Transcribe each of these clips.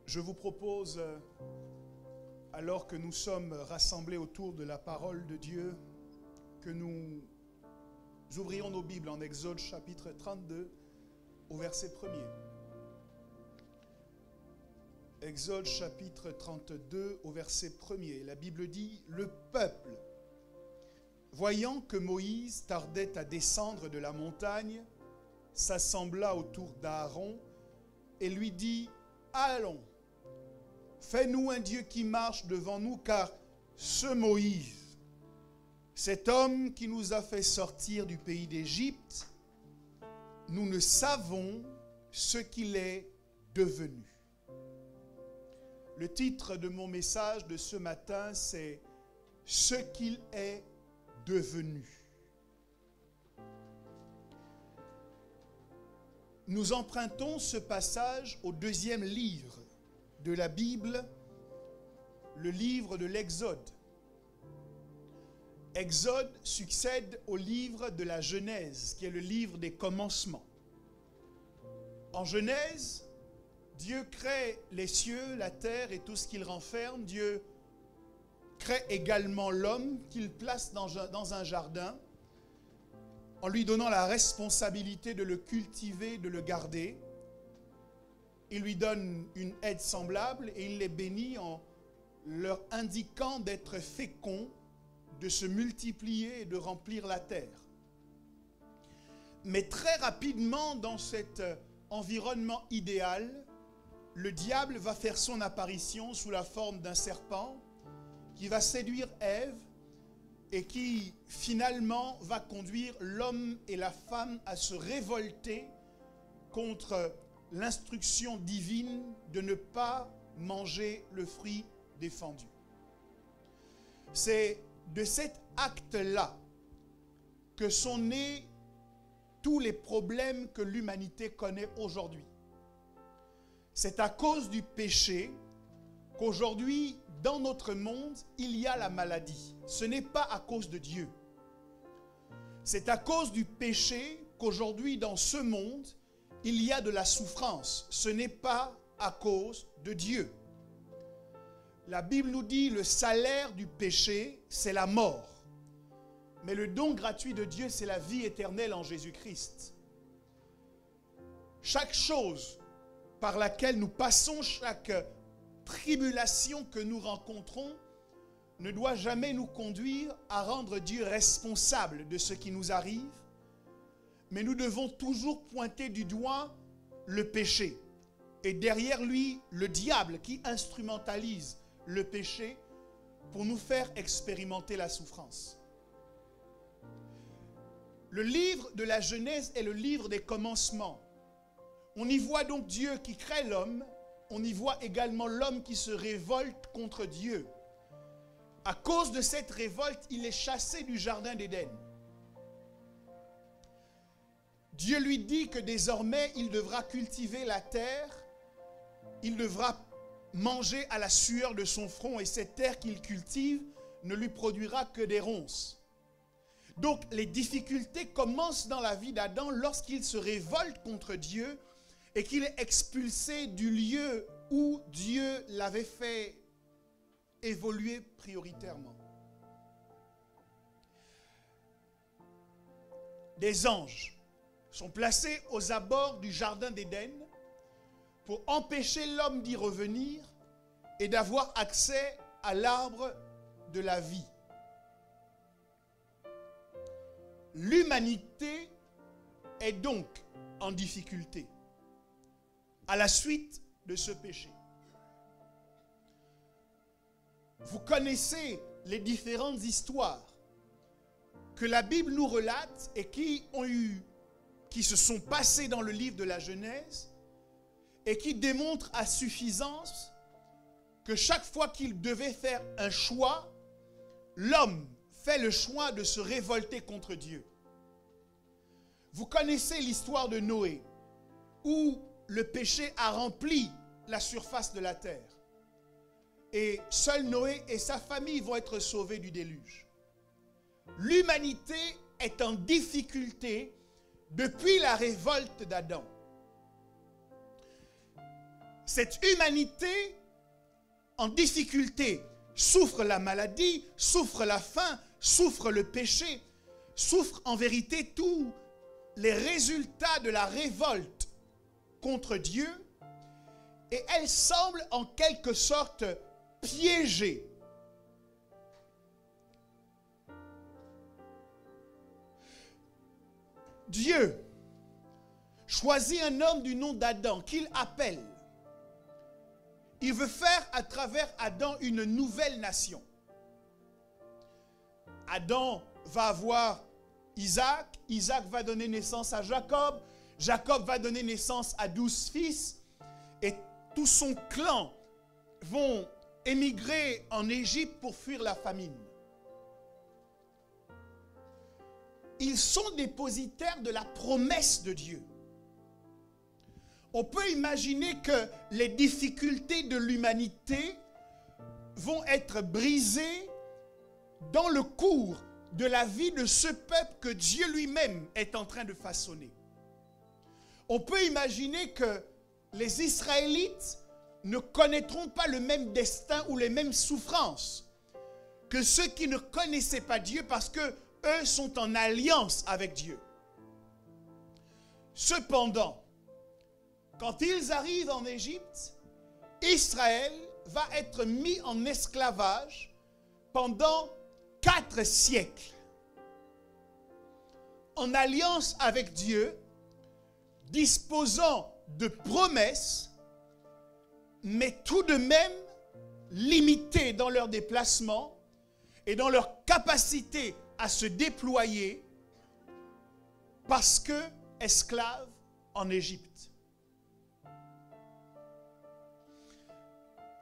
Je vous propose, alors que nous sommes rassemblés autour de la parole de Dieu, que nous ouvrions nos Bibles en Exode chapitre 32 au verset 1er. Exode chapitre 32 au verset 1er. La Bible dit, le peuple, voyant que Moïse tardait à descendre de la montagne, s'assembla autour d'Aaron et lui dit, allons, fais-nous un Dieu qui marche devant nous, car ce Moïse, cet homme qui nous a fait sortir du pays d'Égypte, nous ne savons ce qu'il est devenu. Le titre de mon message de ce matin, c'est « Ce qu'il est devenu ». Nous empruntons ce passage au deuxième livre de la Bible, le livre de l'Exode. Exode succède au livre de la Genèse, qui est le livre des commencements. En Genèse, Dieu crée les cieux, la terre et tout ce qu'il renferme. Dieu crée également l'homme qu'il place dans un jardin, en lui donnant la responsabilité de le cultiver, de le garder. Il lui donne une aide semblable et il les bénit en leur indiquant d'être féconds, de se multiplier et de remplir la terre. Mais très rapidement, dans cet environnement idéal, le diable va faire son apparition sous la forme d'un serpent qui va séduire Ève et qui finalement va conduire l'homme et la femme à se révolter contre l'instruction divine de ne pas manger le fruit défendu. C'est de cet acte-là que sont nés tous les problèmes que l'humanité connaît aujourd'hui. C'est à cause du péché qu'aujourd'hui, dans notre monde, il y a la maladie. Ce n'est pas à cause de Dieu. C'est à cause du péché qu'aujourd'hui, dans ce monde, il y a de la souffrance. Ce n'est pas à cause de Dieu. La Bible nous dit le salaire du péché, c'est la mort. Mais le don gratuit de Dieu, c'est la vie éternelle en Jésus-Christ. Chaque chose par laquelle nous passons, chaque tribulation que nous rencontrons, ne doit jamais nous conduire à rendre Dieu responsable de ce qui nous arrive, mais nous devons toujours pointer du doigt le péché. Et derrière lui, le diable qui instrumentalise le péché pour nous faire expérimenter la souffrance. Le livre de la Genèse est le livre des commencements. On y voit donc Dieu qui crée l'homme, on y voit également l'homme qui se révolte contre Dieu. À cause de cette révolte, il est chassé du jardin d'Éden. Dieu lui dit que désormais, il devra cultiver la terre, il devra manger à la sueur de son front et cette terre qu'il cultive ne lui produira que des ronces. Donc les difficultés commencent dans la vie d'Adam lorsqu'il se révolte contre Dieu et qu'il est expulsé du lieu où Dieu l'avait fait évoluer prioritairement. Des anges sont placés aux abords du jardin d'Éden pour empêcher l'homme d'y revenir et d'avoir accès à l'arbre de la vie. L'humanité est donc en difficulté à la suite de ce péché. Vous connaissez les différentes histoires que la Bible nous relate et qui se sont passées dans le livre de la Genèse et qui démontrent à suffisance que chaque fois qu'il devait faire un choix, l'homme fait le choix de se révolter contre Dieu. Vous connaissez l'histoire de Noé, où le péché a rempli la surface de la terre. Et seul Noé et sa famille vont être sauvés du déluge. L'humanité est en difficulté depuis la révolte d'Adam. cette humanité en difficulté souffre la maladie, souffre la faim, souffre le péché, souffre en vérité tous les résultats de la révolte contre Dieu, et elle semble en quelque sorte piégée. Dieu choisit un homme du nom d'Adam qu'il appelle. Il veut faire à travers Adam une nouvelle nation. Adam va avoir Isaac, Isaac va donner naissance à Jacob, Jacob va donner naissance à 12 fils, et tout son clan vont émigrer en Égypte pour fuir la famine. Ils sont dépositaires de la promesse de Dieu. On peut imaginer que les difficultés de l'humanité vont être brisées dans le cours de la vie de ce peuple que Dieu lui-même est en train de façonner. On peut imaginer que les Israélites ne connaîtront pas le même destin ou les mêmes souffrances que ceux qui ne connaissaient pas Dieu, parce que eux sont en alliance avec Dieu. Cependant, quand ils arrivent en Égypte, Israël va être mis en esclavage pendant 4 siècles. En alliance avec Dieu, disposant de promesses, mais tout de même limités dans leur déplacement et dans leur capacité à se déployer, parce que esclaves en Égypte.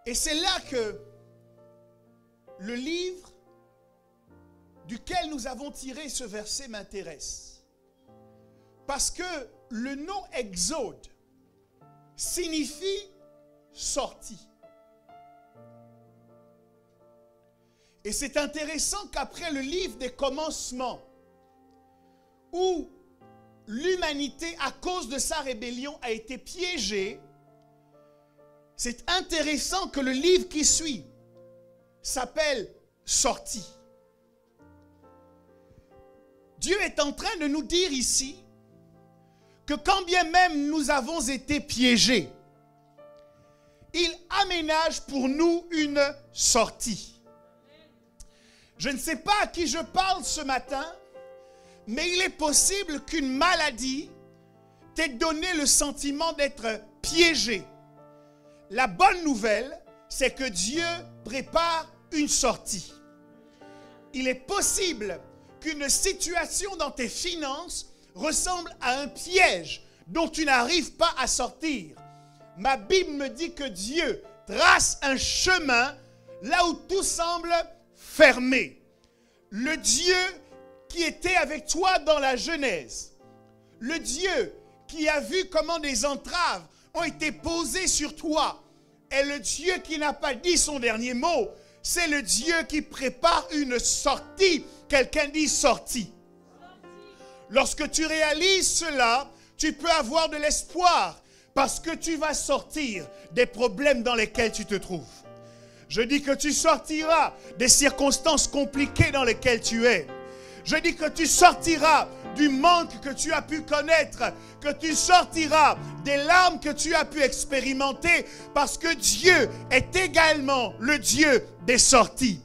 Et c'est là que le livre duquel nous avons tiré ce verset m'intéresse. Parce que le nom Exode signifie sortie. Et c'est intéressant qu'après le livre des commencements, où l'humanité, à cause de sa rébellion, a été piégée, c'est intéressant que le livre qui suit s'appelle Sortie. Dieu est en train de nous dire ici que quand bien même nous avons été piégés, il aménage pour nous une sortie. Je ne sais pas à qui je parle ce matin, mais il est possible qu'une maladie t'ait donné le sentiment d'être piégé. La bonne nouvelle, c'est que Dieu prépare une sortie. Il est possible qu'une situation dans tes finances ressemble à un piège dont tu n'arrives pas à sortir. Ma Bible me dit que Dieu trace un chemin là où tout semble fermé. Le Dieu qui était avec toi dans la Genèse, le Dieu qui a vu comment des entraves ont été posées sur toi, est le Dieu qui n'a pas dit son dernier mot. C'est le Dieu qui prépare une sortie. Quelqu'un dit sortie. Lorsque tu réalises cela, tu peux avoir de l'espoir parce que tu vas sortir des problèmes dans lesquels tu te trouves. Je dis que tu sortiras des circonstances compliquées dans lesquelles tu es. Je dis que tu sortiras du manque que tu as pu connaître, que tu sortiras des larmes que tu as pu expérimenter, parce que Dieu est également le Dieu des sorties.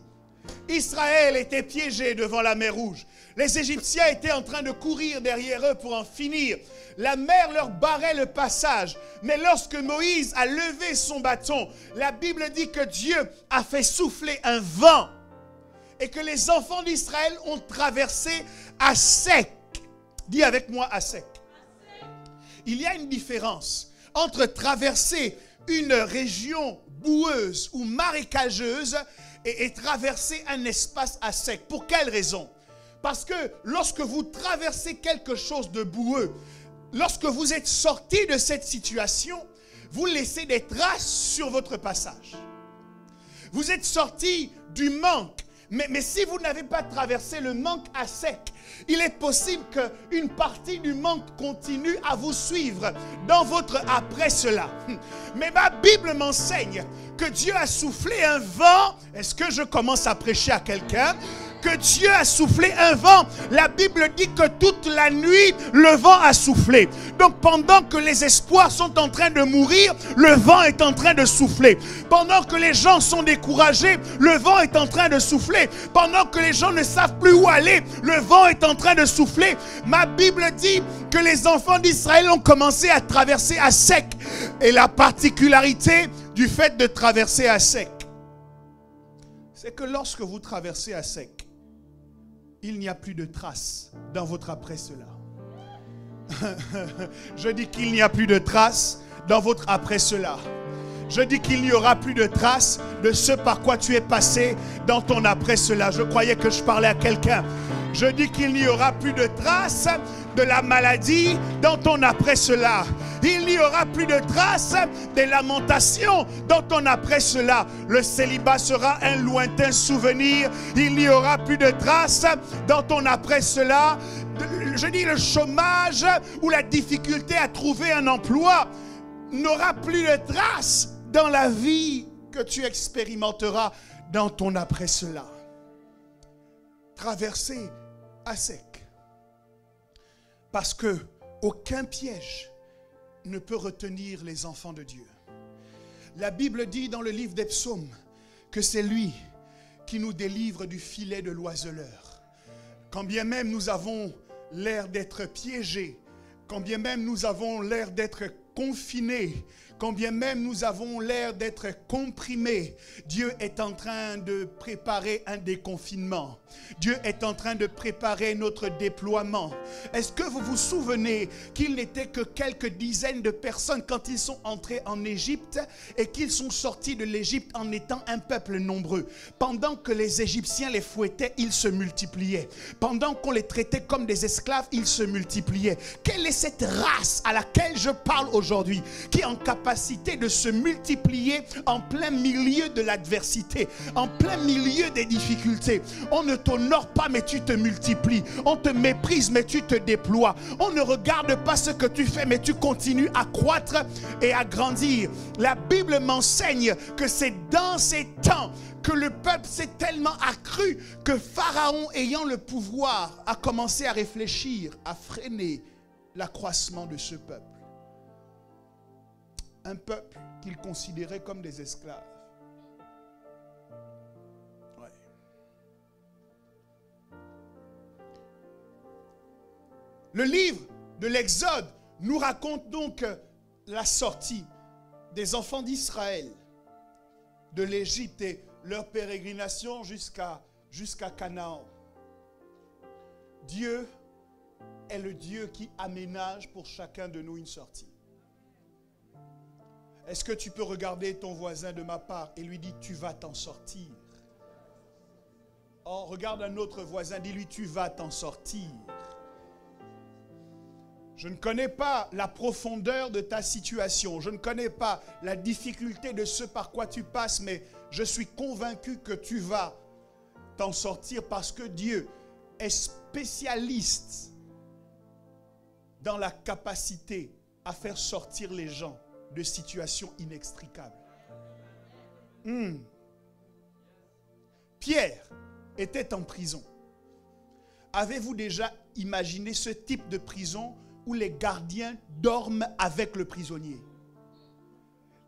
Israël était piégé devant la mer Rouge. Les Égyptiens étaient en train de courir derrière eux pour en finir. La mer leur barrait le passage. Mais lorsque Moïse a levé son bâton, la Bible dit que Dieu a fait souffler un vent et que les enfants d'Israël ont traversé à sec. Dis avec moi à sec. Il y a une différence entre traverser une région boueuse ou marécageuse et traverser un espace à sec. Pour quelle raison? Parce que lorsque vous traversez quelque chose de boueux, lorsque vous êtes sorti de cette situation, vous laissez des traces sur votre passage. Vous êtes sorti du manque, Mais si vous n'avez pas traversé le manque à sec, il est possible qu'une partie du manque continue à vous suivre dans votre après cela. Mais ma Bible m'enseigne que Dieu a soufflé un vent. Est-ce que je commence à prêcher à quelqu'un? Que Dieu a soufflé un vent. La Bible dit que toute la nuit, le vent a soufflé. Donc pendant que les espoirs sont en train de mourir, le vent est en train de souffler. Pendant que les gens sont découragés, le vent est en train de souffler. Pendant que les gens ne savent plus où aller, le vent est en train de souffler. Ma Bible dit que les enfants d'Israël ont commencé à traverser à sec. Et la particularité du fait de traverser à sec, c'est que lorsque vous traversez à sec, il n'y a plus de traces dans votre après cela. Je dis qu'il n'y a plus de traces dans votre après cela. Je dis qu'il n'y aura plus de traces de ce par quoi tu es passé dans ton après cela. Je croyais que je parlais à quelqu'un. Je dis qu'il n'y aura plus de traces de la maladie dans ton après cela. Il n'y aura plus de traces des lamentations dans ton après cela. Le célibat sera un lointain souvenir. Il n'y aura plus de traces dans ton après cela. Je dis le chômage ou la difficulté à trouver un emploi n'aura plus de traces dans la vie que tu expérimenteras dans ton après cela. Traverser à sec. Parce que aucun piège ne peut retenir les enfants de Dieu. La Bible dit dans le livre des Psaumes que c'est lui qui nous délivre du filet de l'oiseleur. Quand bien même nous avons l'air d'être piégés, quand bien même nous avons l'air d'être confinés, quand bien même nous avons l'air d'être comprimés, Dieu est en train de préparer un déconfinement. Dieu est en train de préparer notre déploiement. Est-ce que vous vous souvenez qu'il n'était que quelques dizaines de personnes quand ils sont entrés en Égypte et qu'ils sont sortis de l'Égypte en étant un peuple nombreux? Pendant que les Égyptiens les fouettaient, ils se multipliaient. Pendant qu'on les traitait comme des esclaves, ils se multipliaient. Quelle est cette race à laquelle je parle aujourd'hui, qui est en capacité de se multiplier en plein milieu de l'adversité, en plein milieu des difficultés? On ne t'honore pas, mais tu te multiplies. On te méprise, mais tu te déploies. On ne regarde pas ce que tu fais, mais tu continues à croître et à grandir. La Bible m'enseigne que c'est dans ces temps que le peuple s'est tellement accru que Pharaon, ayant le pouvoir, a commencé à réfléchir, à freiner l'accroissement de ce peuple. Un peuple qu'il considérait comme des esclaves. Ouais. Le livre de l'Exode nous raconte donc la sortie des enfants d'Israël de l'Égypte et leur pérégrination jusqu'à Canaan. Dieu est le Dieu qui aménage pour chacun de nous une sortie. Est-ce que tu peux regarder ton voisin de ma part et lui dire tu vas t'en sortir? Oh, regarde un autre voisin, dis-lui tu vas t'en sortir. Je ne connais pas la profondeur de ta situation, je ne connais pas la difficulté de ce par quoi tu passes, mais je suis convaincu que tu vas t'en sortir parce que Dieu est spécialiste dans la capacité à faire sortir les gens de situations inextricables. Pierre était en prison. Avez-vous déjà imaginé ce type de prison où les gardiens dorment avec le prisonnier?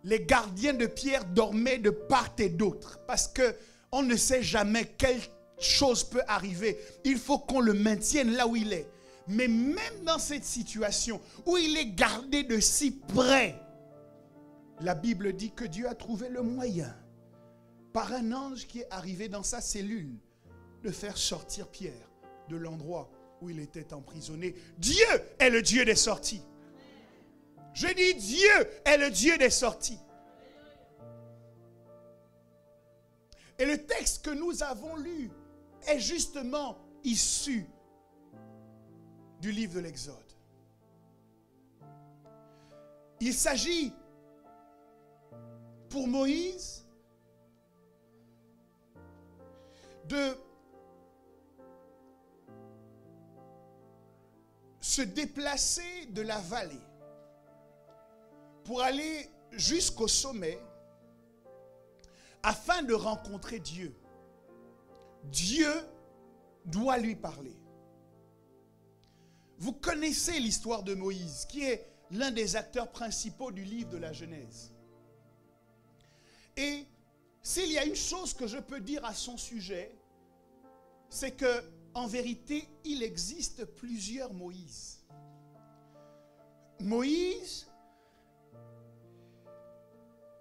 Les gardiens de Pierre dormaient de part et d'autre parce qu'on ne sait jamais quelle chose peut arriver. Il faut qu'on le maintienne là où il est. Mais même dans cette situation où il est gardé de si près, la Bible dit que Dieu a trouvé le moyen, par un ange qui est arrivé dans sa cellule, de faire sortir Pierre de l'endroit où il était emprisonné. Dieu est le Dieu des sorties. Je dis Dieu est le Dieu des sorties. Et le texte que nous avons lu est justement issu du livre de l'Exode. Il s'agit pour Moïse de se déplacer de la vallée pour aller jusqu'au sommet afin de rencontrer Dieu. Dieu doit lui parler. Vous connaissez l'histoire de Moïse, qui est l'un des acteurs principaux du livre de la Genèse. Et s'il y a une chose que je peux dire à son sujet, c'est que, en vérité, il existe plusieurs Moïse. Moïse,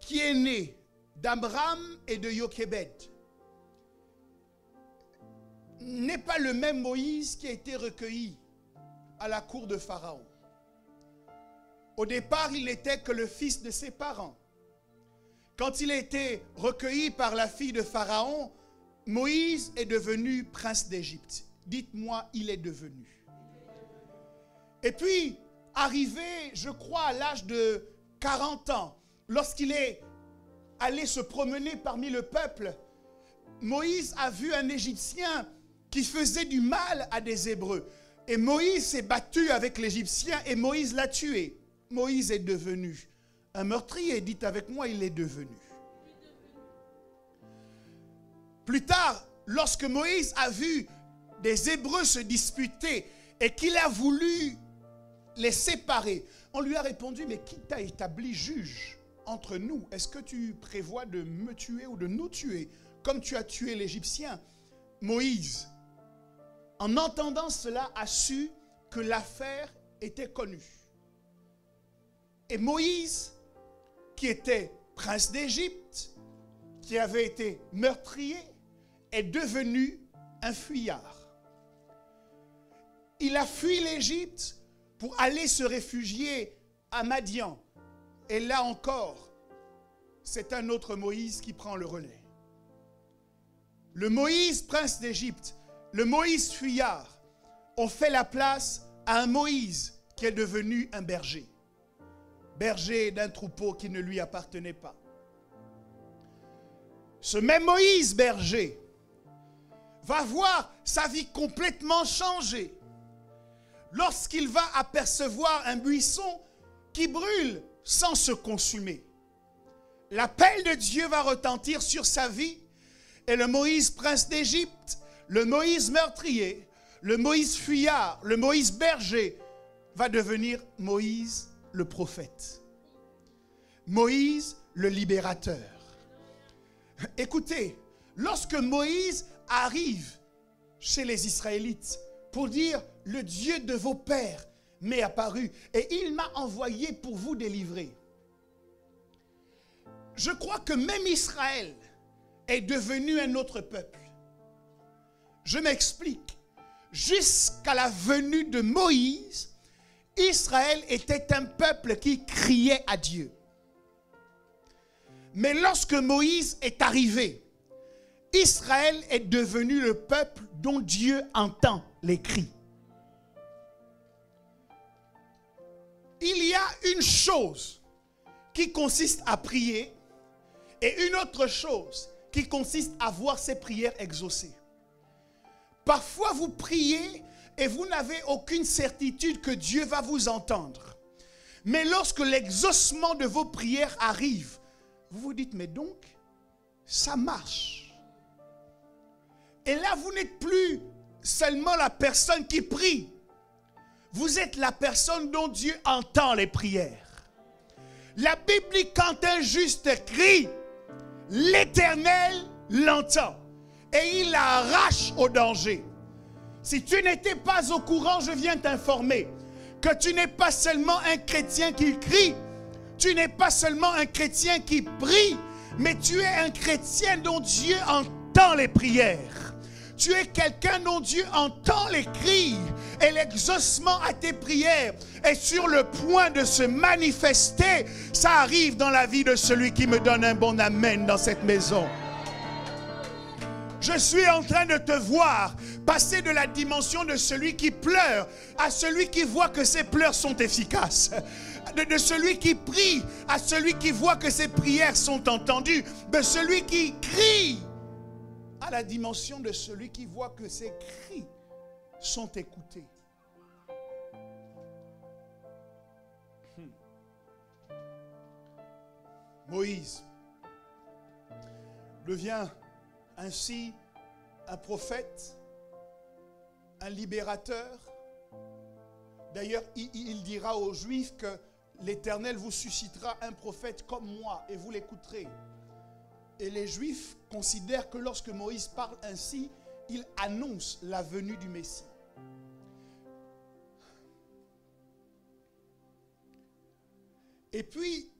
qui est né d'Abraham et de Jochébed, n'est pas le même Moïse qui a été recueilli à la cour de Pharaon. Au départ, il n'était que le fils de ses parents. Quand il a été recueilli par la fille de Pharaon, Moïse est devenu prince d'Égypte. Dites-moi, il est devenu. Et puis, arrivé, je crois, à l'âge de 40 ans, lorsqu'il est allé se promener parmi le peuple, Moïse a vu un Égyptien qui faisait du mal à des Hébreux. Et Moïse s'est battu avec l'Égyptien et Moïse l'a tué. Moïse est devenu un meurtrier. Dites avec moi, il est devenu. Plus tard, lorsque Moïse a vu des Hébreux se disputer et qu'il a voulu les séparer, on lui a répondu, mais qui t'a établi juge entre nous? Est-ce que tu prévois de me tuer ou de nous tuer comme tu as tué l'Égyptien? Moïse, en entendant cela, a su que l'affaire était connue. Et Moïse, qui était prince d'Égypte, qui avait été meurtrier, est devenu un fuyard. Il a fui l'Égypte pour aller se réfugier à Madian. Et là encore, c'est un autre Moïse qui prend le relais. Le Moïse, prince d'Égypte, le Moïse fuyard, ont fait la place à un Moïse qui est devenu un berger. Berger d'un troupeau qui ne lui appartenait pas. Ce même Moïse berger va voir sa vie complètement changer lorsqu'il va apercevoir un buisson qui brûle sans se consumer. L'appel de Dieu va retentir sur sa vie et le Moïse prince d'Égypte, le Moïse meurtrier, le Moïse fuyard, le Moïse berger va devenir Moïse le prophète. Moïse le libérateur. Écoutez, lorsque Moïse arrive chez les Israélites pour dire « Le Dieu de vos pères m'est apparu et il m'a envoyé pour vous délivrer », je crois que même Israël est devenu un autre peuple. Je m'explique. Jusqu'à la venue de Moïse, Israël était un peuple qui criait à Dieu. Mais lorsque Moïse est arrivé, Israël est devenu le peuple dont Dieu entend les cris. Il y a une chose qui consiste à prier et une autre chose qui consiste à voir ses prières exaucées. Parfois vous priez et vous n'avez aucune certitude que Dieu va vous entendre. Mais lorsque l'exaucement de vos prières arrive, vous vous dites, mais donc, ça marche. Et là, vous n'êtes plus seulement la personne qui prie. Vous êtes la personne dont Dieu entend les prières. La Bible dit, quand un juste crie, l'Éternel l'entend. Et il l'arrache au danger. Si tu n'étais pas au courant, je viens t'informer que tu n'es pas seulement un chrétien qui crie, tu n'es pas seulement un chrétien qui prie, mais tu es un chrétien dont Dieu entend les prières. Tu es quelqu'un dont Dieu entend les cris et l'exaucement à tes prières est sur le point de se manifester. Ça arrive dans la vie de celui qui me donne un bon amen dans cette maison. Je suis en train de te voir passer de la dimension de celui qui pleure à celui qui voit que ses pleurs sont efficaces. De celui qui prie à celui qui voit que ses prières sont entendues. De celui qui crie à la dimension de celui qui voit que ses cris sont écoutés. Moïse devient ainsi un prophète, un libérateur. D'ailleurs, il dira aux Juifs que l'Éternel vous suscitera un prophète comme moi et vous l'écouterez. Et les Juifs considèrent que lorsque Moïse parle ainsi, il annonce la venue du Messie. Et puis,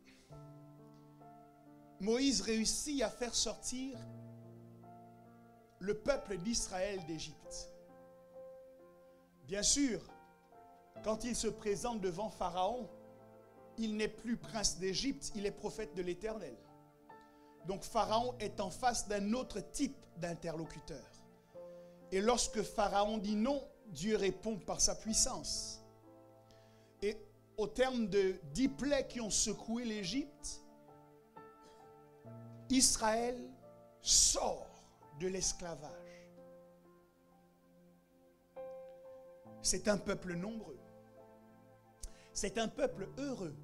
Moïse réussit à faire sortir le peuple d'Israël d'Égypte. Bien sûr, quand il se présente devant Pharaon, il n'est plus prince d'Égypte, il est prophète de l'Éternel. Donc Pharaon est en face d'un autre type d'interlocuteur. Et lorsque Pharaon dit non, Dieu répond par sa puissance. Et au terme de 10 plaies qui ont secoué l'Égypte, Israël sort de l'esclavage. C'est un peuple nombreux. C'est un peuple heureux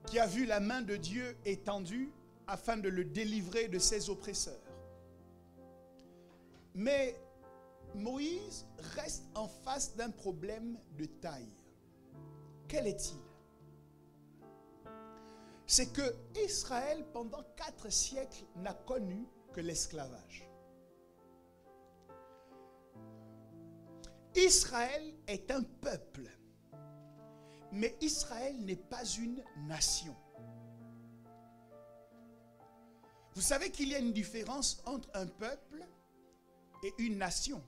qui a vu la main de Dieu étendue afin de le délivrer de ses oppresseurs. Mais Moïse reste en face d'un problème de taille. Quel est-il? C'est que Israël, pendant 4 siècles, n'a connu que l'esclavage. Israël est un peuple, mais Israël n'est pas une nation. Vous savez qu'il y a une différence entre un peuple et une nation.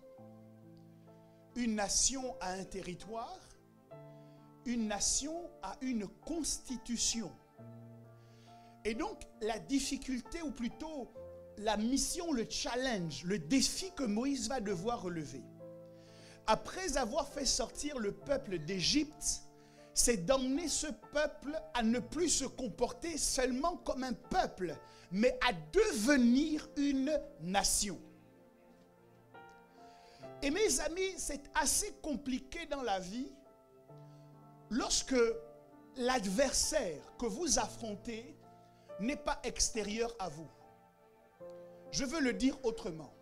Une nation a un territoire, une nation a une constitution. Et donc, la difficulté, ou plutôt la mission, le challenge, le défi que Moïse va devoir relever, après avoir fait sortir le peuple d'Égypte, c'est d'emmener ce peuple à ne plus se comporter seulement comme un peuple, mais à devenir une nation. Et mes amis, c'est assez compliqué dans la vie lorsque l'adversaire que vous affrontez n'est pas extérieur à vous. Je veux le dire autrement.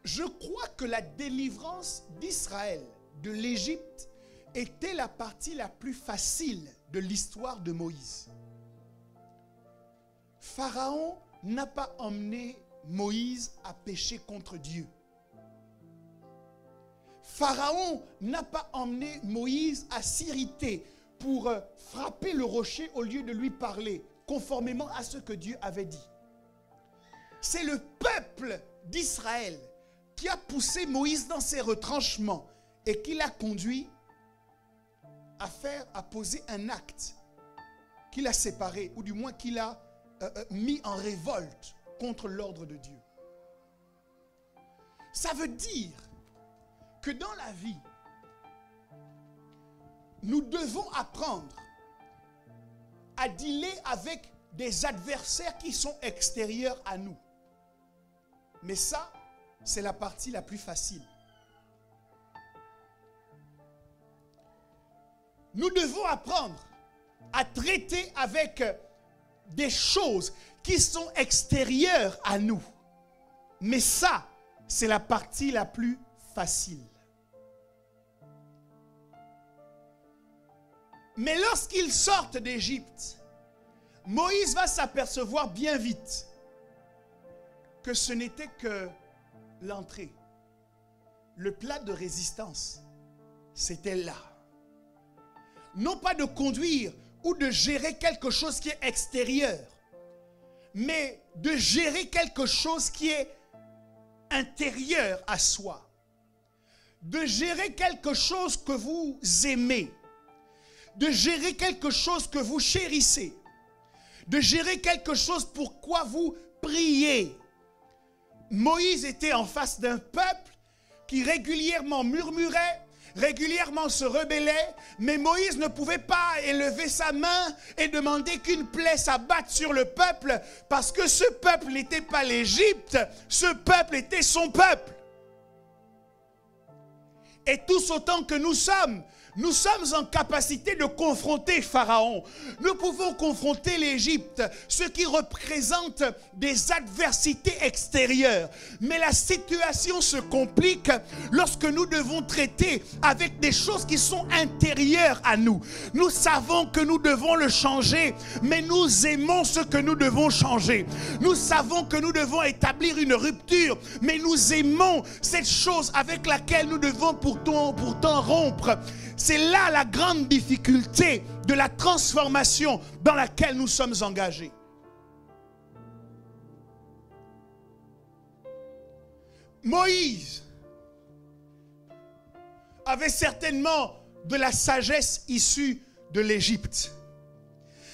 Je crois que la délivrance d'Israël de l'Égypte était la partie la plus facile de l'histoire de Moïse. Pharaon n'a pas emmené Moïse à pécher contre Dieu. Pharaon n'a pas emmené Moïse à s'irriter pour frapper le rocher au lieu de lui parler, conformément à ce que Dieu avait dit. C'est le peuple d'Israël qui a poussé Moïse dans ses retranchements et qui l'a conduit à poser un acte qui l'a séparé, ou du moins qui l'a mis en révolte contre l'ordre de Dieu. Ça veut dire que dans la vie, nous devons apprendre à dealer avec des adversaires qui sont extérieurs à nous. Mais ça, c'est la partie la plus facile. Nous devons apprendre à traiter avec des choses qui sont extérieures à nous. Mais ça, c'est la partie la plus facile. Mais lorsqu'ils sortent d'Égypte, Moïse va s'apercevoir bien vite que ce n'était que l'entrée. Le plat de résistance, c'était là. Non pas de conduire ou de gérer quelque chose qui est extérieur, mais de gérer quelque chose qui est intérieur à soi. De gérer quelque chose que vous aimez. De gérer quelque chose que vous chérissez. De gérer quelque chose pour quoi vous priez. Moïse était en face d'un peuple qui régulièrement murmurait, régulièrement se rebellaient, mais Moïse ne pouvait pas élever sa main et demander qu'une plaie s'abatte sur le peuple, parce que ce peuple n'était pas l'Égypte, ce peuple était son peuple. Et tous autant que nous sommes en capacité de confronter Pharaon. Nous pouvons confronter l'Égypte, ce qui représente des adversités extérieures. Mais la situation se complique lorsque nous devons traiter avec des choses qui sont intérieures à nous. Nous savons que nous devons le changer, mais nous aimons ce que nous devons changer. Nous savons que nous devons établir une rupture, mais nous aimons cette chose avec laquelle nous devons pourtant rompre. C'est là la grande difficulté de la transformation dans laquelle nous sommes engagés. Moïse avait certainement de la sagesse issue de l'Égypte.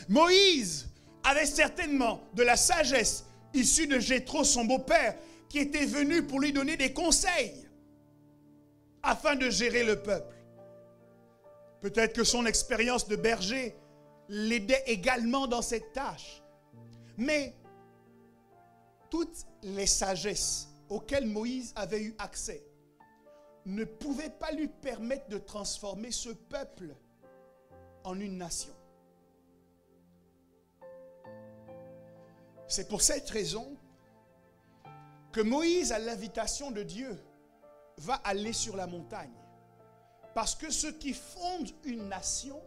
Moïse avait certainement de la sagesse issue de Jéthro, son beau-père, qui était venu pour lui donner des conseils afin de gérer le peuple. Peut-être que son expérience de berger l'aidait également dans cette tâche. Mais toutes les sagesses auxquelles Moïse avait eu accès ne pouvaient pas lui permettre de transformer ce peuple en une nation. C'est pour cette raison que Moïse, à l'invitation de Dieu, va aller sur la montagne. Parce que ce qui fonde une nation,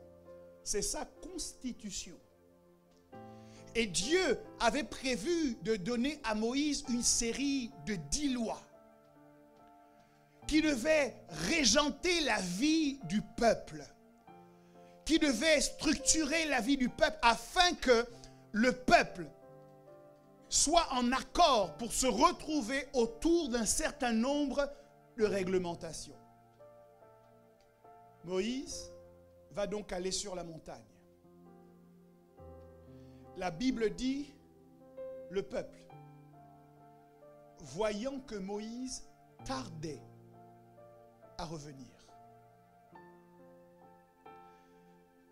c'est sa constitution. Et Dieu avait prévu de donner à Moïse une série de 10 lois qui devaient régenter la vie du peuple, qui devaient structurer la vie du peuple afin que le peuple soit en accord pour se retrouver autour d'un certain nombre de réglementations. Moïse va donc aller sur la montagne. La Bible dit, le peuple, voyant que Moïse tardait à revenir.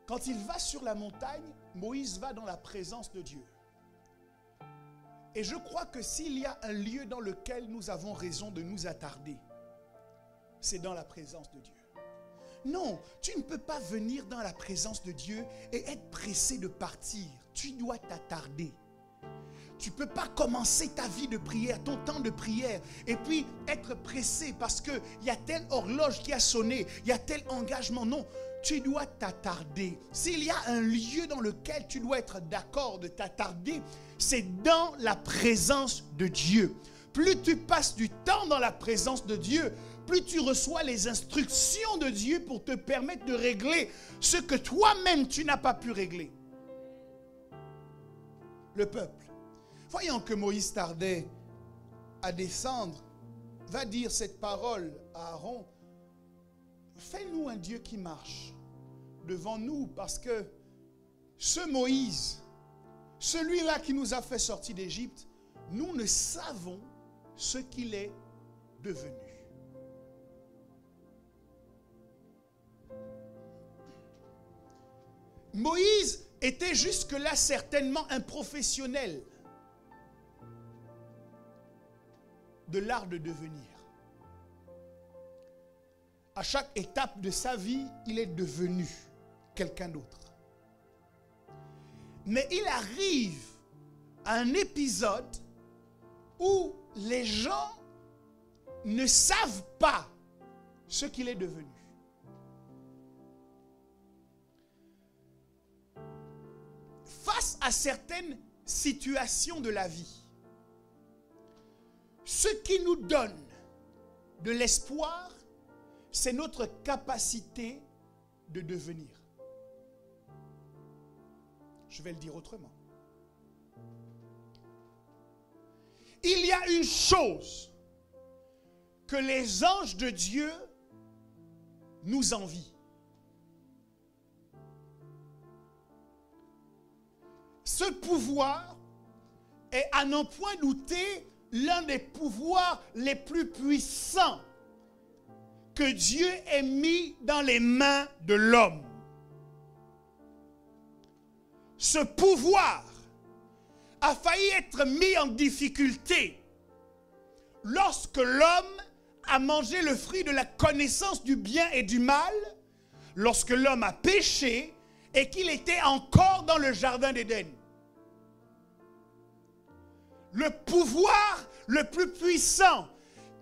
Quand il va sur la montagne, Moïse va dans la présence de Dieu. Et je crois que s'il y a un lieu dans lequel nous avons raison de nous attarder, c'est dans la présence de Dieu. Non, tu ne peux pas venir dans la présence de Dieu et être pressé de partir. Tu dois t'attarder. Tu ne peux pas commencer ta vie de prière, ton temps de prière, et puis être pressé parce qu'il y a telle horloge qui a sonné, il y a tel engagement. Non, tu dois t'attarder. S'il y a un lieu dans lequel tu dois être d'accord de t'attarder, c'est dans la présence de Dieu. Plus tu passes du temps dans la présence de Dieu, plus tu reçois les instructions de Dieu pour te permettre de régler ce que toi-même tu n'as pas pu régler. Le peuple, voyant que Moïse tardait à descendre, va dire cette parole à Aaron: fais-nous un Dieu qui marche devant nous, parce que ce Moïse, celui-là qui nous a fait sortir d'Égypte, nous ne savons ce qu'il est devenu. Moïse était jusque-là certainement un professionnel de l'art de devenir. À chaque étape de sa vie, il est devenu quelqu'un d'autre. Mais il arrive à un épisode où les gens ne savent pas ce qu'il est devenu. Face à certaines situations de la vie, ce qui nous donne de l'espoir, c'est notre capacité de devenir. Je vais le dire autrement. Il y a une chose que les anges de Dieu nous envient. Ce pouvoir est, à n'en point douter, l'un des pouvoirs les plus puissants que Dieu ait mis dans les mains de l'homme. Ce pouvoir a failli être mis en difficulté lorsque l'homme a mangé le fruit de la connaissance du bien et du mal, lorsque l'homme a péché et qu'il était encore dans le jardin d'Éden. Le pouvoir le plus puissant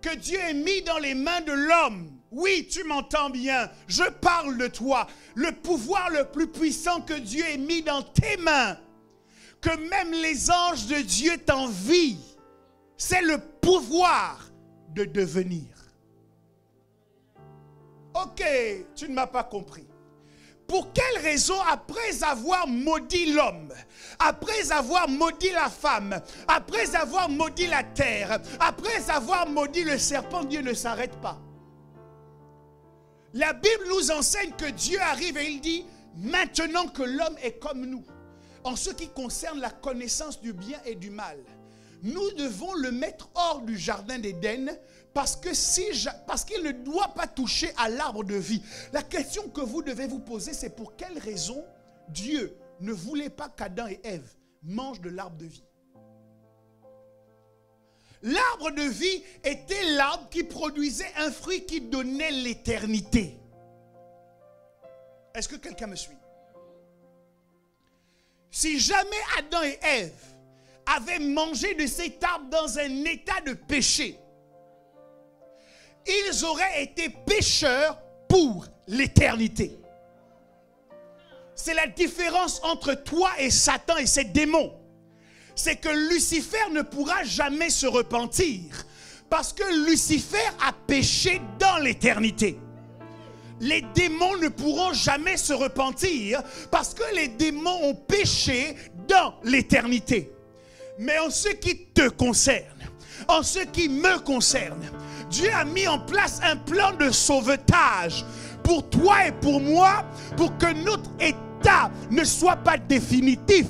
que Dieu ait mis dans les mains de l'homme, oui, tu m'entends bien, je parle de toi, le pouvoir le plus puissant que Dieu ait mis dans tes mains, que même les anges de Dieu t'envient, c'est le pouvoir de devenir. Ok, tu ne m'as pas compris. Pour quelle raison, après avoir maudit l'homme, après avoir maudit la femme, après avoir maudit la terre, après avoir maudit le serpent, Dieu ne s'arrête pas? La Bible nous enseigne que Dieu arrive et il dit, maintenant que l'homme est comme nous, en ce qui concerne la connaissance du bien et du mal, nous devons le mettre hors du jardin d'Éden parce qu'il ne doit pas toucher à l'arbre de vie. La question que vous devez vous poser, c'est pour quelle raison Dieu ne voulait pas qu'Adam et Ève mangent de l'arbre de vie. L'arbre de vie était l'arbre qui produisait un fruit qui donnait l'éternité. Est-ce que quelqu'un me suit? Si jamais Adam et Ève avaient mangé de cet arbre dans un état de péché, ils auraient été pécheurs pour l'éternité. C'est la différence entre toi et Satan et ses démons. C'est que Lucifer ne pourra jamais se repentir parce que Lucifer a péché dans l'éternité. Les démons ne pourront jamais se repentir parce que les démons ont péché dans l'éternité. Mais en ce qui te concerne, en ce qui me concerne, Dieu a mis en place un plan de sauvetage pour toi et pour moi, pour que notre état ne soit pas définitif,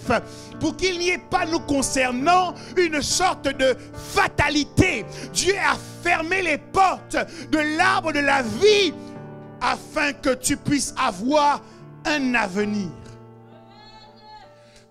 pour qu'il n'y ait pas nous concernant une sorte de fatalité. Dieu a fermé les portes de l'arbre de la vie afin que tu puisses avoir un avenir.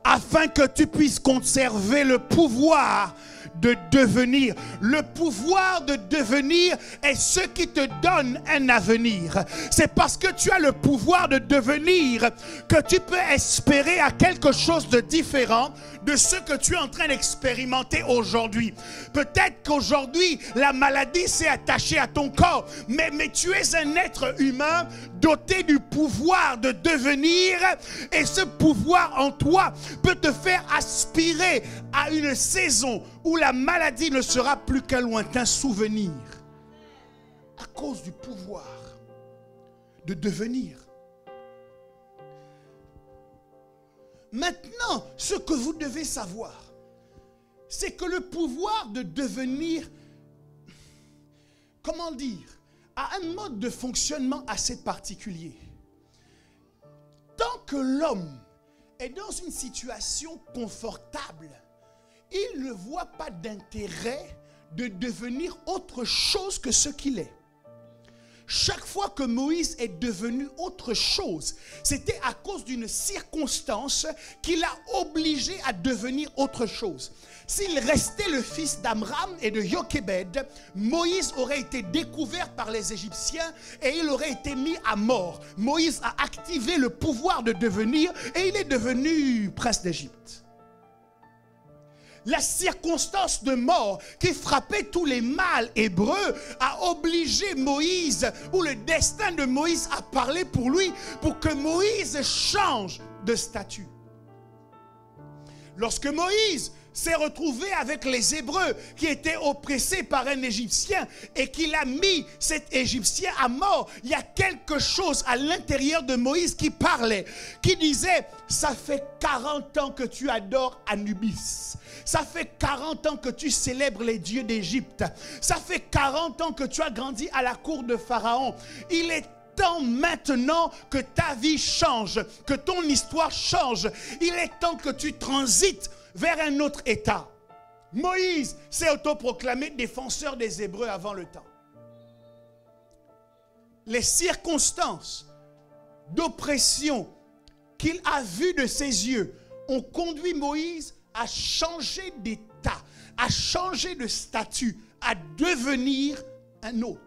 Afin que tu puisses conserver le pouvoir de devenir. Le pouvoir de devenir est ce qui te donne un avenir. C'est parce que tu as le pouvoir de devenir que tu peux espérer à quelque chose de différent de ce que tu es en train d'expérimenter aujourd'hui. Peut-être qu'aujourd'hui, la maladie s'est attachée à ton corps, mais tu es un être humain doté du pouvoir de devenir, et ce pouvoir en toi peut te faire aspirer à une saison où la maladie ne sera plus qu'un lointain souvenir à cause du pouvoir de devenir. Maintenant, ce que vous devez savoir, c'est que le pouvoir de devenir, comment dire, a un mode de fonctionnement assez particulier. Tant que l'homme est dans une situation confortable, il ne voit pas d'intérêt de devenir autre chose que ce qu'il est. Chaque fois que Moïse est devenu autre chose, c'était à cause d'une circonstance qui l'a obligé à devenir autre chose. S'il restait le fils d'Amram et de Jochebed, Moïse aurait été découvert par les Égyptiens et il aurait été mis à mort. Moïse a activé le pouvoir de devenir et il est devenu prince d'Égypte. La circonstance de mort qui frappait tous les mâles hébreux a obligé Moïse, ou le destin de Moïse a parlé pour lui, pour que Moïse change de statut. Lorsque Moïse s'est retrouvé avec les Hébreux qui étaient oppressés par un Égyptien et qu'il a mis cet Égyptien à mort, il y a quelque chose à l'intérieur de Moïse qui parlait, qui disait, ça fait 40 ans que tu adores Anubis. Ça fait 40 ans que tu célèbres les dieux d'Égypte. Ça fait 40 ans que tu as grandi à la cour de Pharaon. Il est temps maintenant que ta vie change, que ton histoire change. Il est temps que tu transites vers un autre état. Moïse s'est autoproclamé défenseur des Hébreux avant le temps. les circonstances d'oppression qu'il a vues de ses yeux ont conduit Moïse à changer d'état, à changer de statut, à devenir un autre.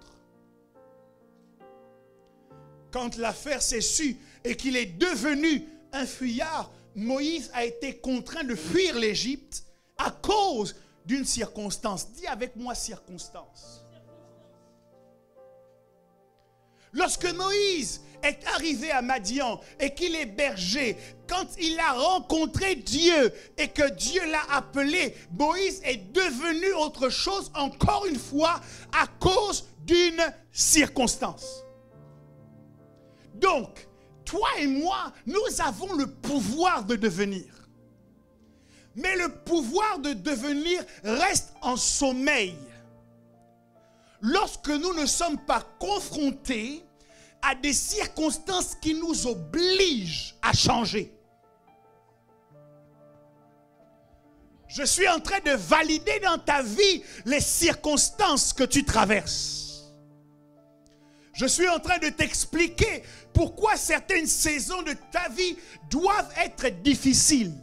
Quand l'affaire s'est sue et qu'il est devenu un fuyard, Moïse a été contraint de fuir l'Égypte à cause d'une circonstance. Dis avec moi circonstance. Lorsque Moïse est arrivé à Madian et qu'il est berger, quand il a rencontré Dieu et que Dieu l'a appelé, Moïse est devenu autre chose encore une fois à cause d'une circonstance. Donc, toi et moi, nous avons le pouvoir de devenir. Mais le pouvoir de devenir reste en sommeil. Lorsque nous ne sommes pas confrontés à des circonstances qui nous obligent à changer. Je suis en train de valider dans ta vie les circonstances que tu traverses. Je suis en train de t'expliquer pourquoi certaines saisons de ta vie doivent être difficiles.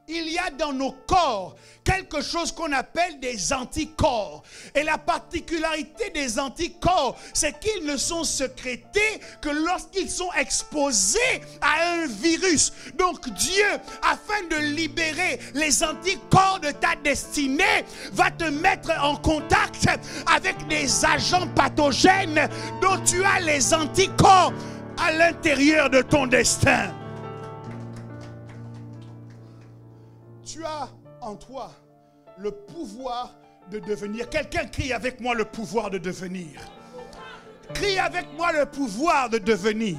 Il y a dans nos corps quelque chose qu'on appelle des anticorps. Et la particularité des anticorps, c'est qu'ils ne sont sécrétés que lorsqu'ils sont exposés à un virus. Donc Dieu, afin de libérer les anticorps de ta destinée, va te mettre en contact avec des agents pathogènes dont tu as les anticorps à l'intérieur de ton destin. Tu as en toi le pouvoir de devenir. Quelqu'un crie avec moi le pouvoir de devenir. Crie avec moi le pouvoir de devenir.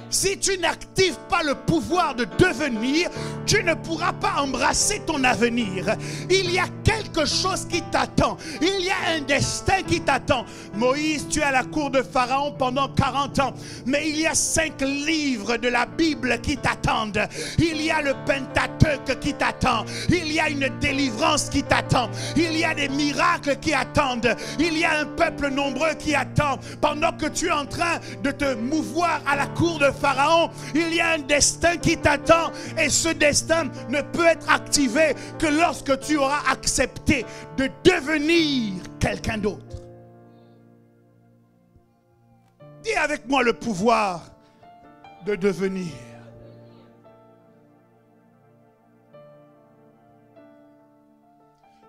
Si tu n'actives pas le pouvoir de devenir, tu ne pourras pas embrasser ton avenir. Il y a quelque chose qui t'attend. Il y a un destin qui t'attend. Moïse, tu es à la cour de Pharaon pendant 40 ans. Mais il y a 5 livres de la Bible qui t'attendent. Il y a le Pentateuque qui t'attend. Il y a une délivrance qui t'attend. Il y a des miracles qui attendent. Il y a un peuple nombreux qui attend. Pendant que tu es en train de te mouvoir à la cour de Pharaon, il y a un destin qui t'attend et ce destin ne peut être activé que lorsque tu auras accepté de devenir quelqu'un d'autre. Dis avec moi le pouvoir de devenir.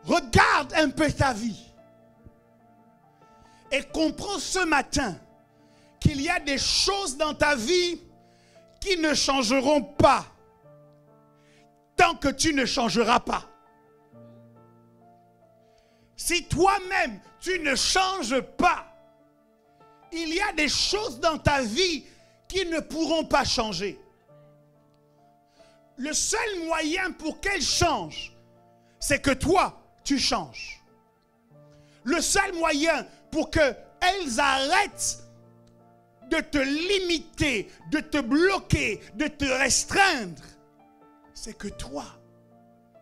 Regarde un peu ta vie et comprends ce matin qu'il y a des choses dans ta vie qui ne changeront pas tant que tu ne changeras pas. Si toi-même tu ne changes pas, il y a des choses dans ta vie qui ne pourront pas changer. Le seul moyen pour qu'elles changent, c'est que toi, tu changes. Le seul moyen pour qu'elles arrêtent de te limiter, de te bloquer, de te restreindre, c'est que toi,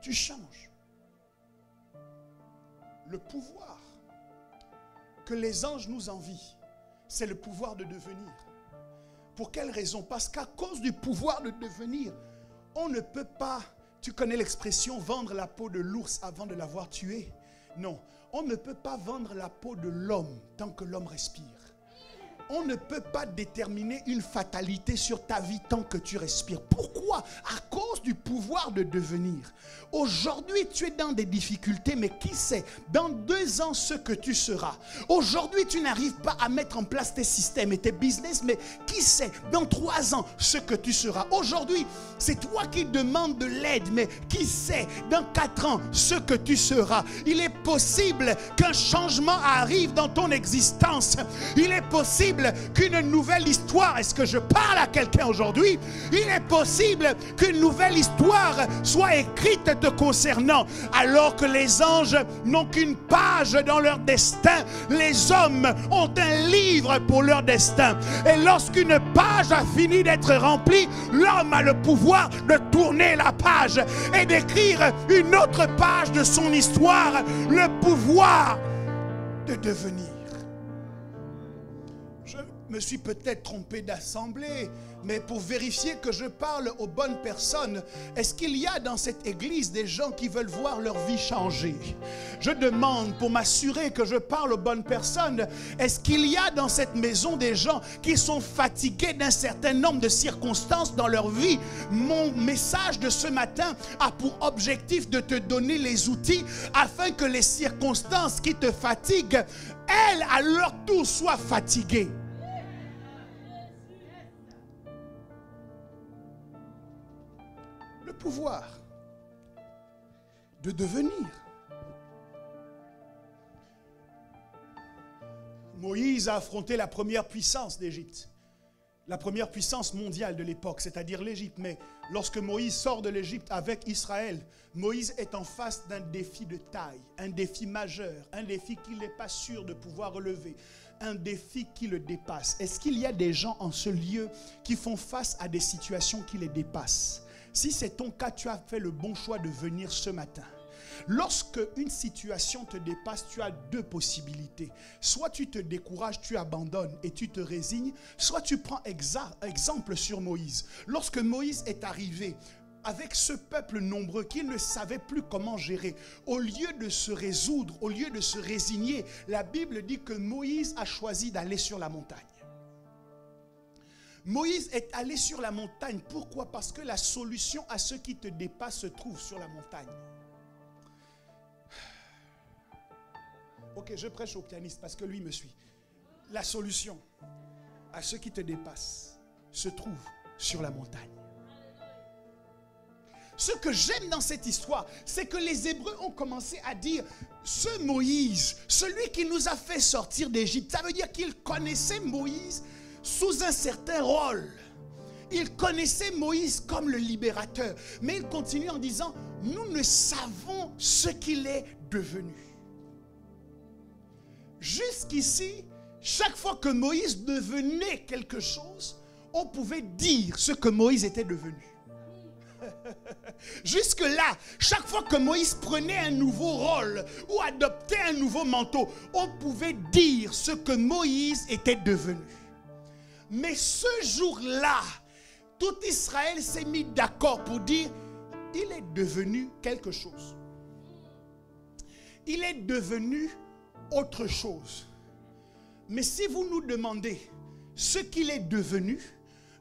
tu changes. Le pouvoir que les anges nous envient, c'est le pouvoir de devenir. Pour quelle raison? Parce qu'à cause du pouvoir de devenir, on ne peut pas, tu connais l'expression, vendre la peau de l'ours avant de l'avoir tué? Non, on ne peut pas vendre la peau de l'homme tant que l'homme respire. On ne peut pas déterminer une fatalité sur ta vie tant que tu respires. Pourquoi? À cause du pouvoir de devenir. Aujourd'hui, tu es dans des difficultés, mais qui sait, dans 2 ans, ce que tu seras. Aujourd'hui, tu n'arrives pas à mettre en place tes systèmes et tes business, mais qui sait, dans 3 ans, ce que tu seras. Aujourd'hui, c'est toi qui demandes de l'aide, mais qui sait, dans 4 ans, ce que tu seras. Il est possible qu'un changement arrive dans ton existence. Il est possible qu'une nouvelle histoire, est-ce que je parle à quelqu'un aujourd'hui? Il est possible qu'une nouvelle histoire soit écrite te concernant, alors que les anges n'ont qu'une page dans leur destin. Les hommes ont un livre pour leur destin. Et lorsqu'une page a fini d'être remplie, l'homme a le pouvoir de tourner la page et d'écrire une autre page de son histoire, le pouvoir de devenir. me suis peut-être trompé d'assemblée, mais pour vérifier que je parle aux bonnes personnes, est-ce qu'il y a dans cette église des gens qui veulent voir leur vie changer? Je demande pour m'assurer que je parle aux bonnes personnes, est-ce qu'il y a dans cette maison des gens qui sont fatigués d'un certain nombre de circonstances dans leur vie? Mon message de ce matin a pour objectif de te donner les outils afin que les circonstances qui te fatiguent, elles, à leur tour, soient fatiguées. Le pouvoir de devenir. Moïse a affronté la première puissance d'Égypte, la première puissance mondiale de l'époque, c'est-à-dire l'Égypte. Mais lorsque Moïse sort de l'Égypte avec Israël, Moïse est en face d'un défi de taille, un défi majeur, un défi qu'il n'est pas sûr de pouvoir relever, un défi qui le dépasse. Est-ce qu'il y a des gens en ce lieu qui font face à des situations qui les dépassent? Si c'est ton cas, tu as fait le bon choix de venir ce matin. Lorsque une situation te dépasse, tu as deux possibilités. Soit tu te décourages, tu abandonnes et tu te résignes, soit tu prends exemple sur Moïse. Lorsque Moïse est arrivé avec ce peuple nombreux qu'il ne savait plus comment gérer, au lieu de se résoudre, au lieu de se résigner, la Bible dit que Moïse a choisi d'aller sur la montagne. Moïse est allé sur la montagne. Pourquoi? Parce que la solution à ce qui te dépasse se trouve sur la montagne. Ok, je prêche au pianiste parce que lui me suit. La solution à ce qui te dépasse se trouve sur la montagne. Ce que j'aime dans cette histoire, c'est que les Hébreux ont commencé à dire, ce Moïse, celui qui nous a fait sortir d'Égypte, ça veut dire qu'ils connaissaient Moïse sous un certain rôle. Ils connaissaient Moïse comme le libérateur. Mais ils continuent en disant, nous ne savons ce qu'il est devenu. Jusqu'ici, chaque fois que Moïse devenait quelque chose, on pouvait dire ce que Moïse était devenu. Jusque-là, chaque fois que Moïse prenait un nouveau rôle ou adoptait un nouveau manteau, on pouvait dire ce que Moïse était devenu. Mais ce jour-là, tout Israël s'est mis d'accord pour dire, il est devenu quelque chose. Il est devenu autre chose. Mais si vous nous demandez ce qu'il est devenu,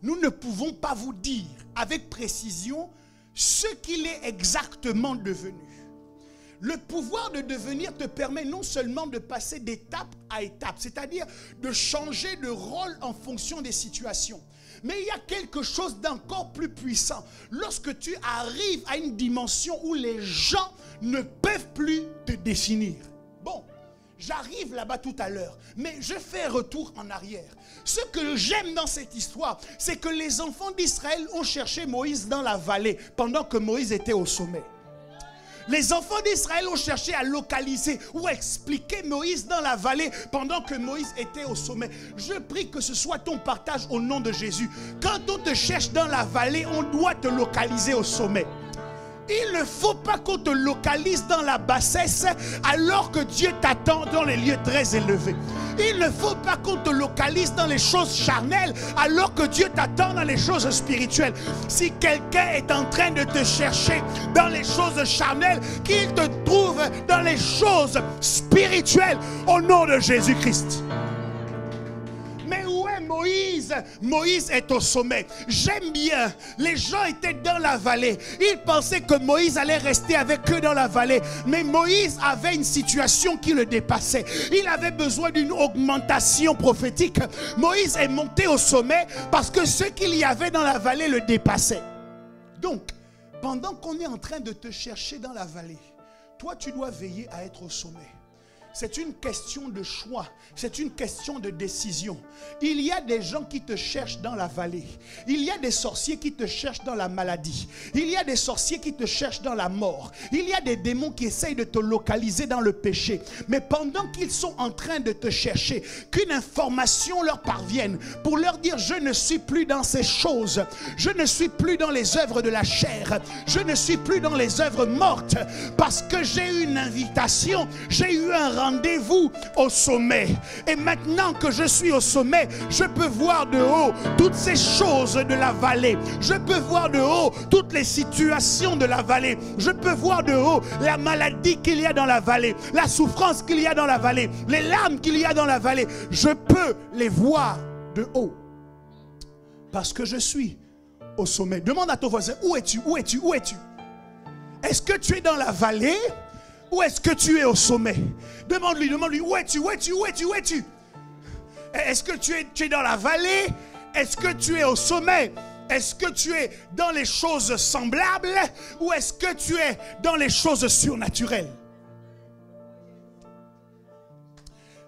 nous ne pouvons pas vous dire avec précision ce qu'il est exactement devenu. Le pouvoir de devenir te permet non seulement de passer d'étape à étape, c'est-à-dire de changer de rôle en fonction des situations. Mais il y a quelque chose d'encore plus puissant. Lorsque tu arrives à une dimension où les gens ne peuvent plus te définir. Bon, j'arrive là-bas tout à l'heure, mais je fais retour en arrière. Ce que j'aime dans cette histoire, c'est que les enfants d'Israël ont cherché Moïse dans la vallée pendant que Moïse était au sommet. Les enfants d'Israël ont cherché à localiser ou expliquer Moïse dans la vallée pendant que Moïse était au sommet. Je prie que ce soit ton partage au nom de Jésus. Quand on te cherche dans la vallée, on doit te localiser au sommet. Il ne faut pas qu'on te localise dans la bassesse alors que Dieu t'attend dans les lieux très élevés. Il ne faut pas qu'on te localise dans les choses charnelles alors que Dieu t'attend dans les choses spirituelles. Si quelqu'un est en train de te chercher dans les choses charnelles, qu'il te trouve dans les choses spirituelles au nom de Jésus-Christ. Mais où est Moïse? Moïse est au sommet. J'aime bien. Les gens étaient dans la vallée. Ils pensaient que Moïse allait rester avec eux dans la vallée. Mais Moïse avait une situation qui le dépassait. Il avait besoin d'une augmentation prophétique. Moïse est monté au sommet parce que ce qu'il y avait dans la vallée le dépassait. Donc, pendant qu'on est en train de te chercher dans la vallée, toi tu dois veiller à être au sommet. C'est une question de choix, c'est une question de décision. Il y a des gens qui te cherchent dans la vallée. Il y a des sorciers qui te cherchent dans la maladie. Il y a des sorciers qui te cherchent dans la mort. Il y a des démons qui essayent de te localiser dans le péché. Mais pendant qu'ils sont en train de te chercher, qu'une information leur parvienne pour leur dire: je ne suis plus dans ces choses. Je ne suis plus dans les œuvres de la chair. Je ne suis plus dans les œuvres mortes parce que j'ai eu une invitation, j'ai eu un rendez-vous au sommet. Et maintenant que je suis au sommet, je peux voir de haut toutes ces choses de la vallée. Je peux voir de haut toutes les situations de la vallée. Je peux voir de haut la maladie qu'il y a dans la vallée, la souffrance qu'il y a dans la vallée, les larmes qu'il y a dans la vallée. Je peux les voir de haut. Parce que je suis au sommet. Demande à ton voisin, où es-tu? Où es-tu? Où es-tu? Est-ce que tu es dans la vallée ou est-ce que tu es au sommet? Demande-lui, où es-tu? Où es-tu? Où es-tu? Où es-tu? Est-ce que tu es dans la vallée? Est-ce que tu es au sommet? Est-ce que tu es dans les choses semblables ou est-ce que tu es dans les choses surnaturelles?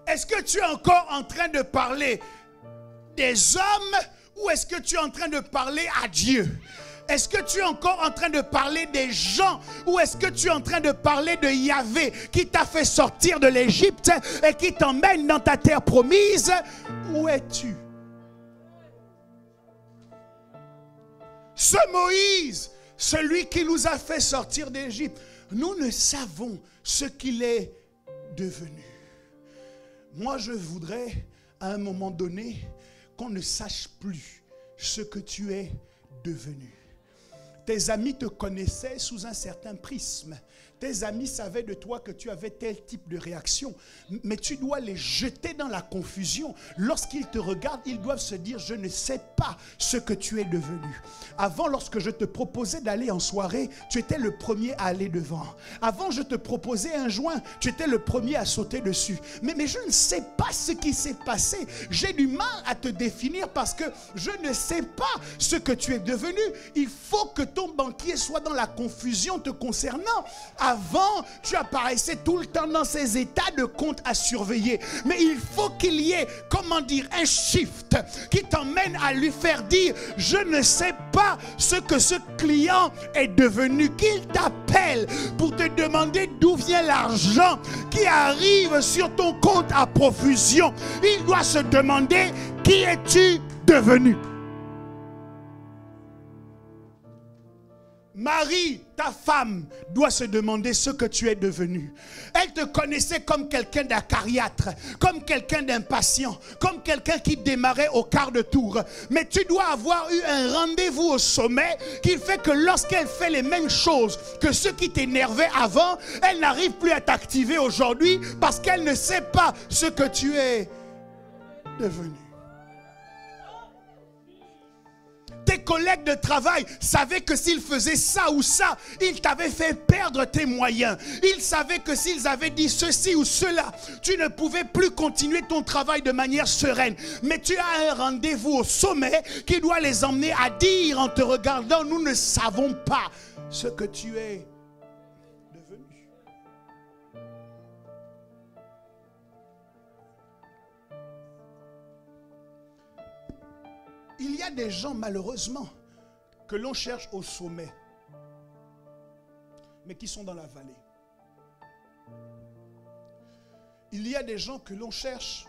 Est-ce que tu es encore en train de parler des hommes ou est-ce que tu es en train de parler à Dieu? Est-ce que tu es encore en train de parler des gens ou est-ce que tu es en train de parler de Yahvé qui t'a fait sortir de l'Égypte et qui t'emmène dans ta terre promise? Où es-tu? Ce Moïse, celui qui nous a fait sortir d'Égypte, nous ne savons ce qu'il est devenu. Moi, je voudrais à un moment donné qu'on ne sache plus ce que tu es devenu. Tes amis te connaissaient sous un certain prisme. Tes amis savaient de toi que tu avais tel type de réaction. Mais tu dois les jeter dans la confusion. Lorsqu'ils te regardent, ils doivent se dire, je ne sais pas ce que tu es devenu. Avant, lorsque je te proposais d'aller en soirée, tu étais le premier à aller devant. Avant, je te proposais un joint, tu étais le premier à sauter dessus. Mais je ne sais pas ce qui s'est passé. J'ai du mal à te définir parce que je ne sais pas ce que tu es devenu. Il faut que ton banquier soit dans la confusion te concernant. Avant, tu apparaissais tout le temps dans ces états de compte à surveiller. Mais il faut qu'il y ait, comment dire, un shift qui t'emmène à lui faire dire, je ne sais pas ce que ce client est devenu. Qu'il t'appelle pour te demander d'où vient l'argent qui arrive sur ton compte à profusion. Il doit se demander, qui es-tu devenu? Marie, ta femme, doit se demander ce que tu es devenu. Elle te connaissait comme quelqu'un d'acariâtre, comme quelqu'un d'impatient, comme quelqu'un qui démarrait au quart de tour. Mais tu dois avoir eu un rendez-vous au sommet qui fait que lorsqu'elle fait les mêmes choses que ceux qui t'énervaient avant, elle n'arrive plus à t'activer aujourd'hui parce qu'elle ne sait pas ce que tu es devenu. Tes collègues de travail savaient que s'ils faisaient ça ou ça, ils t'avaient fait perdre tes moyens. Ils savaient que s'ils avaient dit ceci ou cela, tu ne pouvais plus continuer ton travail de manière sereine. Mais tu as un rendez-vous au sommet qui doit les emmener à dire en te regardant, nous ne savons pas ce que tu es devenu. Il y a des gens, malheureusement, que l'on cherche au sommet, mais qui sont dans la vallée. Il y a des gens que l'on cherche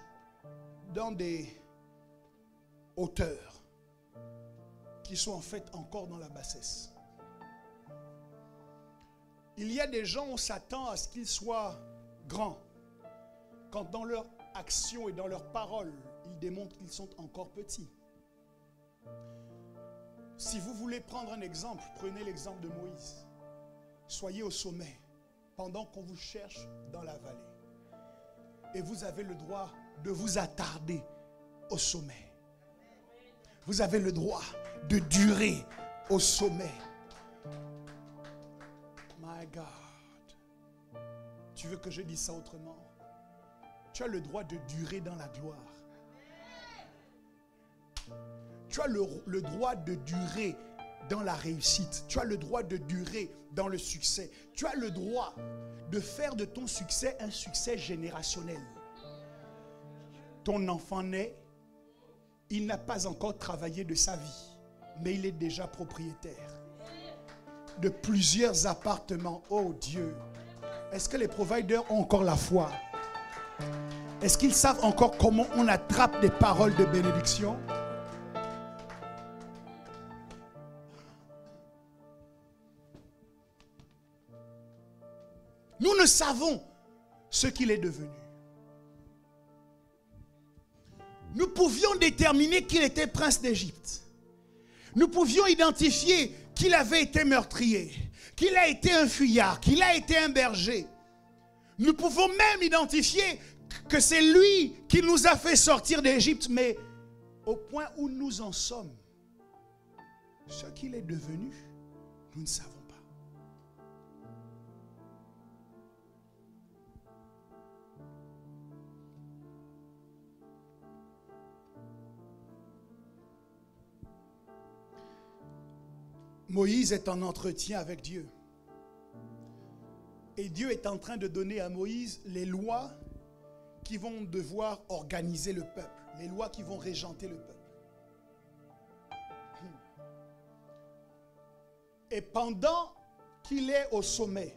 dans des hauteurs, qui sont en fait encore dans la bassesse. Il y a des gens, on s'attend à ce qu'ils soient grands, quand dans leur action et dans leurs paroles, ils démontrent qu'ils sont encore petits. Si vous voulez prendre un exemple, prenez l'exemple de Moïse. Soyez au sommet pendant qu'on vous cherche dans la vallée. Et vous avez le droit de vous attarder au sommet. Vous avez le droit de durer au sommet. My God. Tu veux que je dise ça autrement? Tu as le droit de durer dans la gloire. Tu as le droit de durer dans la réussite. Tu as le droit de durer dans le succès. Tu as le droit de faire de ton succès un succès générationnel. Ton enfant naît, il n'a pas encore travaillé de sa vie, mais il est déjà propriétaire de plusieurs appartements. Oh Dieu, est-ce que les providers ont encore la foi? Est-ce qu'ils savent encore comment on attrape des paroles de bénédiction? Nous ne savons ce qu'il est devenu. Nous pouvions déterminer qu'il était prince d'Égypte. Nous pouvions identifier qu'il avait été meurtrier, qu'il a été un fuyard, qu'il a été un berger. Nous pouvons même identifier que c'est lui qui nous a fait sortir d'Égypte, mais au point où nous en sommes, ce qu'il est devenu, nous ne savons pas. Moïse est en entretien avec Dieu. Et Dieu est en train de donner à Moïse les lois qui vont devoir organiser le peuple, les lois qui vont régenter le peuple. Et pendant qu'il est au sommet,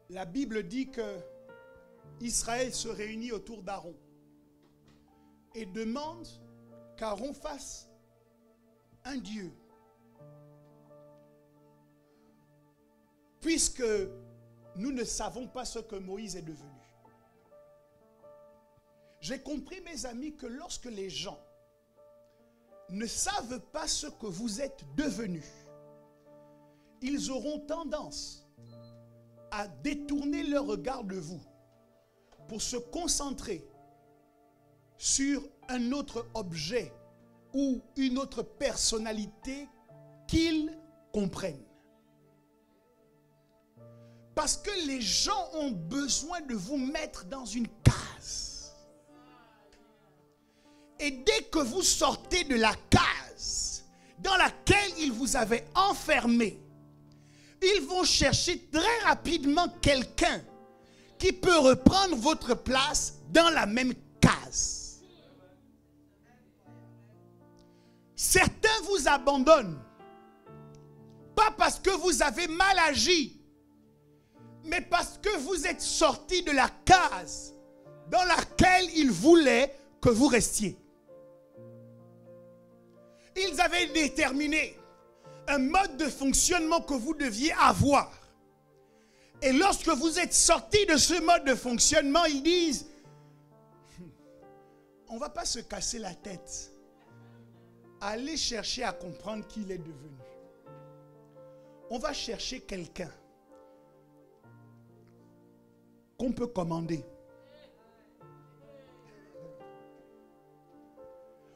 la Bible dit que Israël se réunit autour d'Aaron et demande qu'Aaron fasse un Dieu. Puisque nous ne savons pas ce que Moïse est devenu. J'ai compris, mes amis, que lorsque les gens ne savent pas ce que vous êtes devenus, ils auront tendance à détourner leur regard de vous pour se concentrer sur un autre objet ou une autre personnalité qu'ils comprennent. Parce que les gens ont besoin de vous mettre dans une case. Et dès que vous sortez de la case dans laquelle ils vous avaient enfermé, ils vont chercher très rapidement quelqu'un qui peut reprendre votre place dans la même case. Certains vous abandonnent, pas parce que vous avez mal agi, mais parce que vous êtes sortis de la case dans laquelle ils voulaient que vous restiez. Ils avaient déterminé un mode de fonctionnement que vous deviez avoir. Et lorsque vous êtes sortis de ce mode de fonctionnement, ils disent, on ne va pas se casser la tête. Allez chercher à comprendre qui il est devenu. On va chercher quelqu'un qu'on peut commander.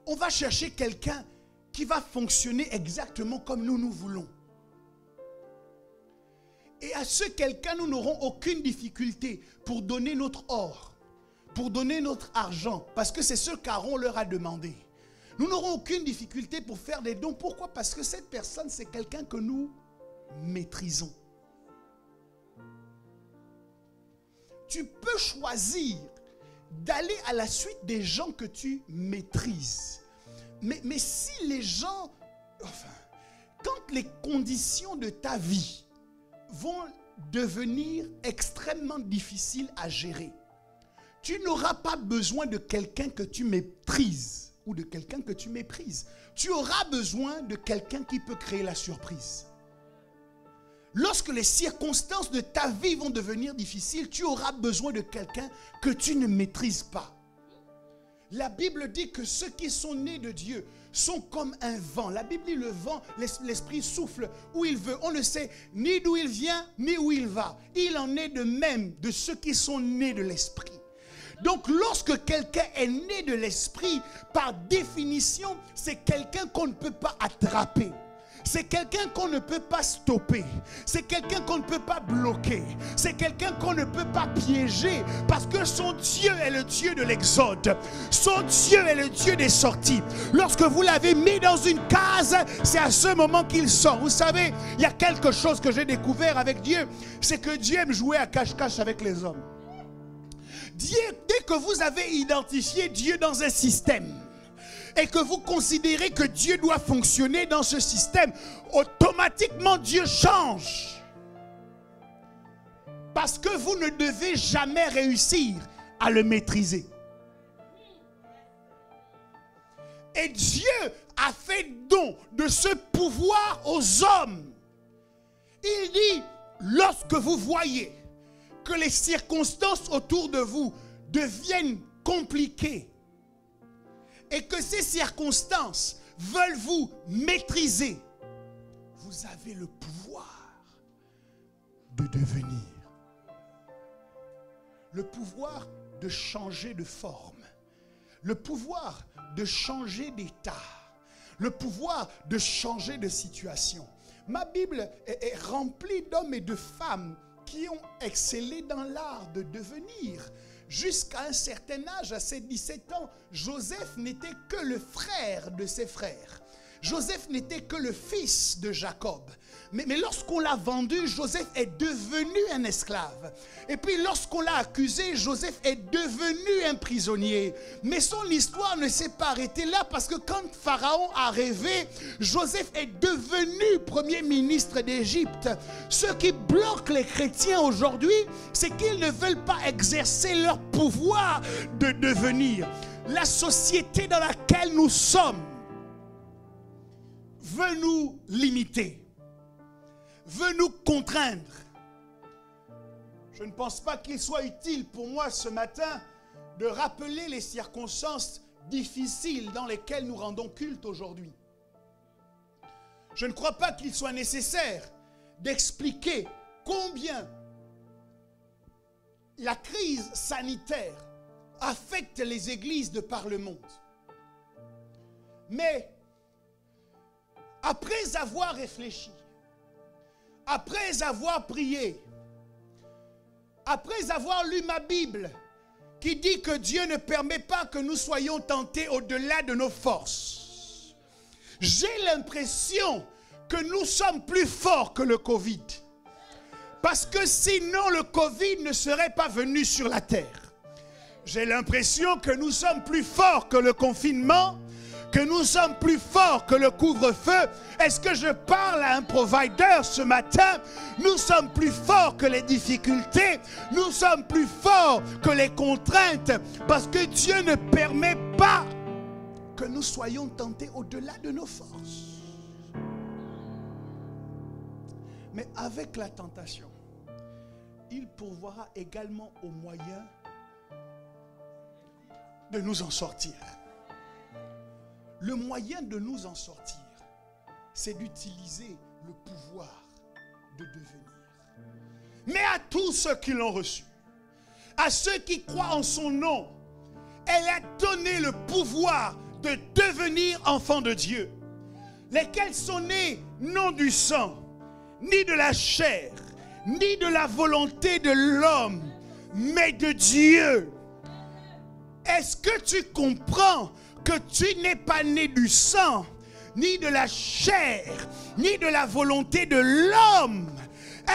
On va chercher quelqu'un qui va fonctionner exactement comme nous voulons. Et à ce quelqu'un, nous n'aurons aucune difficulté pour donner notre or, pour donner notre argent, parce que c'est ce qu'Aaron leur a demandé. Nous n'aurons aucune difficulté pour faire des dons. Pourquoi? Parce que cette personne, c'est quelqu'un que nous maîtrisons. Tu peux choisir d'aller à la suite des gens que tu maîtrises. Mais si les gens, quand les conditions de ta vie vont devenir extrêmement difficiles à gérer, tu n'auras pas besoin de quelqu'un que tu maîtrises ou de quelqu'un que tu méprises. Tu auras besoin de quelqu'un qui peut créer la surprise. Lorsque les circonstances de ta vie vont devenir difficiles, tu auras besoin de quelqu'un que tu ne maîtrises pas. La Bible dit que ceux qui sont nés de Dieu sont comme un vent. La Bible dit le vent, l'esprit souffle où il veut. On ne sait ni d'où il vient, ni où il va. Il en est de même de ceux qui sont nés de l'esprit. Donc lorsque quelqu'un est né de l'esprit, par définition, c'est quelqu'un qu'on ne peut pas attraper. C'est quelqu'un qu'on ne peut pas stopper. C'est quelqu'un qu'on ne peut pas bloquer. C'est quelqu'un qu'on ne peut pas piéger. Parce que son Dieu est le Dieu de l'exode. Son Dieu est le Dieu des sorties. Lorsque vous l'avez mis dans une case, c'est à ce moment qu'il sort. Vous savez, il y a quelque chose que j'ai découvert avec Dieu. C'est que Dieu aime jouer à cache-cache avec les hommes. Dieu, dès que vous avez identifié Dieu dans un système, et que vous considérez que Dieu doit fonctionner dans ce système, automatiquement Dieu change. Parce que vous ne devez jamais réussir à le maîtriser. Et Dieu a fait don de ce pouvoir aux hommes. Il dit, lorsque vous voyez que les circonstances autour de vous deviennent compliquées et que ces circonstances veulent vous maîtriser, vous avez le pouvoir de devenir. Le pouvoir de changer de forme. Le pouvoir de changer d'état. Le pouvoir de changer de situation. Ma Bible est remplie d'hommes et de femmes qui ont excellé dans l'art de devenir. Jusqu'à un certain âge, à ses 17 ans, Joseph n'était que le frère de ses frères. Joseph n'était que le fils de Jacob. Mais lorsqu'on l'a vendu, Joseph est devenu un esclave. Et puis lorsqu'on l'a accusé, Joseph est devenu un prisonnier. Mais son histoire ne s'est pas arrêtée là, parce que quand Pharaon a rêvé, Joseph est devenu premier ministre d'Égypte. Ce qui bloque les chrétiens aujourd'hui, c'est qu'ils ne veulent pas exercer leur pouvoir de devenir. La société dans laquelle nous sommes veut nous limiter, veut nous contraindre. Je ne pense pas qu'il soit utile pour moi ce matin de rappeler les circonstances difficiles dans lesquelles nous rendons culte aujourd'hui. Je ne crois pas qu'il soit nécessaire d'expliquer combien la crise sanitaire affecte les églises de par le monde. Mais après avoir réfléchi, après avoir prié, après avoir lu ma Bible qui dit que Dieu ne permet pas que nous soyons tentés au-delà de nos forces, j'ai l'impression que nous sommes plus forts que le Covid. Parce que sinon le Covid ne serait pas venu sur la terre. J'ai l'impression que nous sommes plus forts que le confinement, que nous sommes plus forts que le couvre-feu. Est-ce que je parle à un provider ce matin? Nous sommes plus forts que les difficultés. Nous sommes plus forts que les contraintes. Parce que Dieu ne permet pas que nous soyons tentés au-delà de nos forces. Mais avec la tentation, il pourvoira également aux moyens de nous en sortir. Le moyen de nous en sortir, c'est d'utiliser le pouvoir de devenir. Mais à tous ceux qui l'ont reçu, à ceux qui croient en son nom, elle a donné le pouvoir de devenir enfants de Dieu, lesquels sont nés non du sang, ni de la chair, ni de la volonté de l'homme, mais de Dieu. Est-ce que tu comprends que tu n'es pas né du sang, ni de la chair, ni de la volonté de l'homme?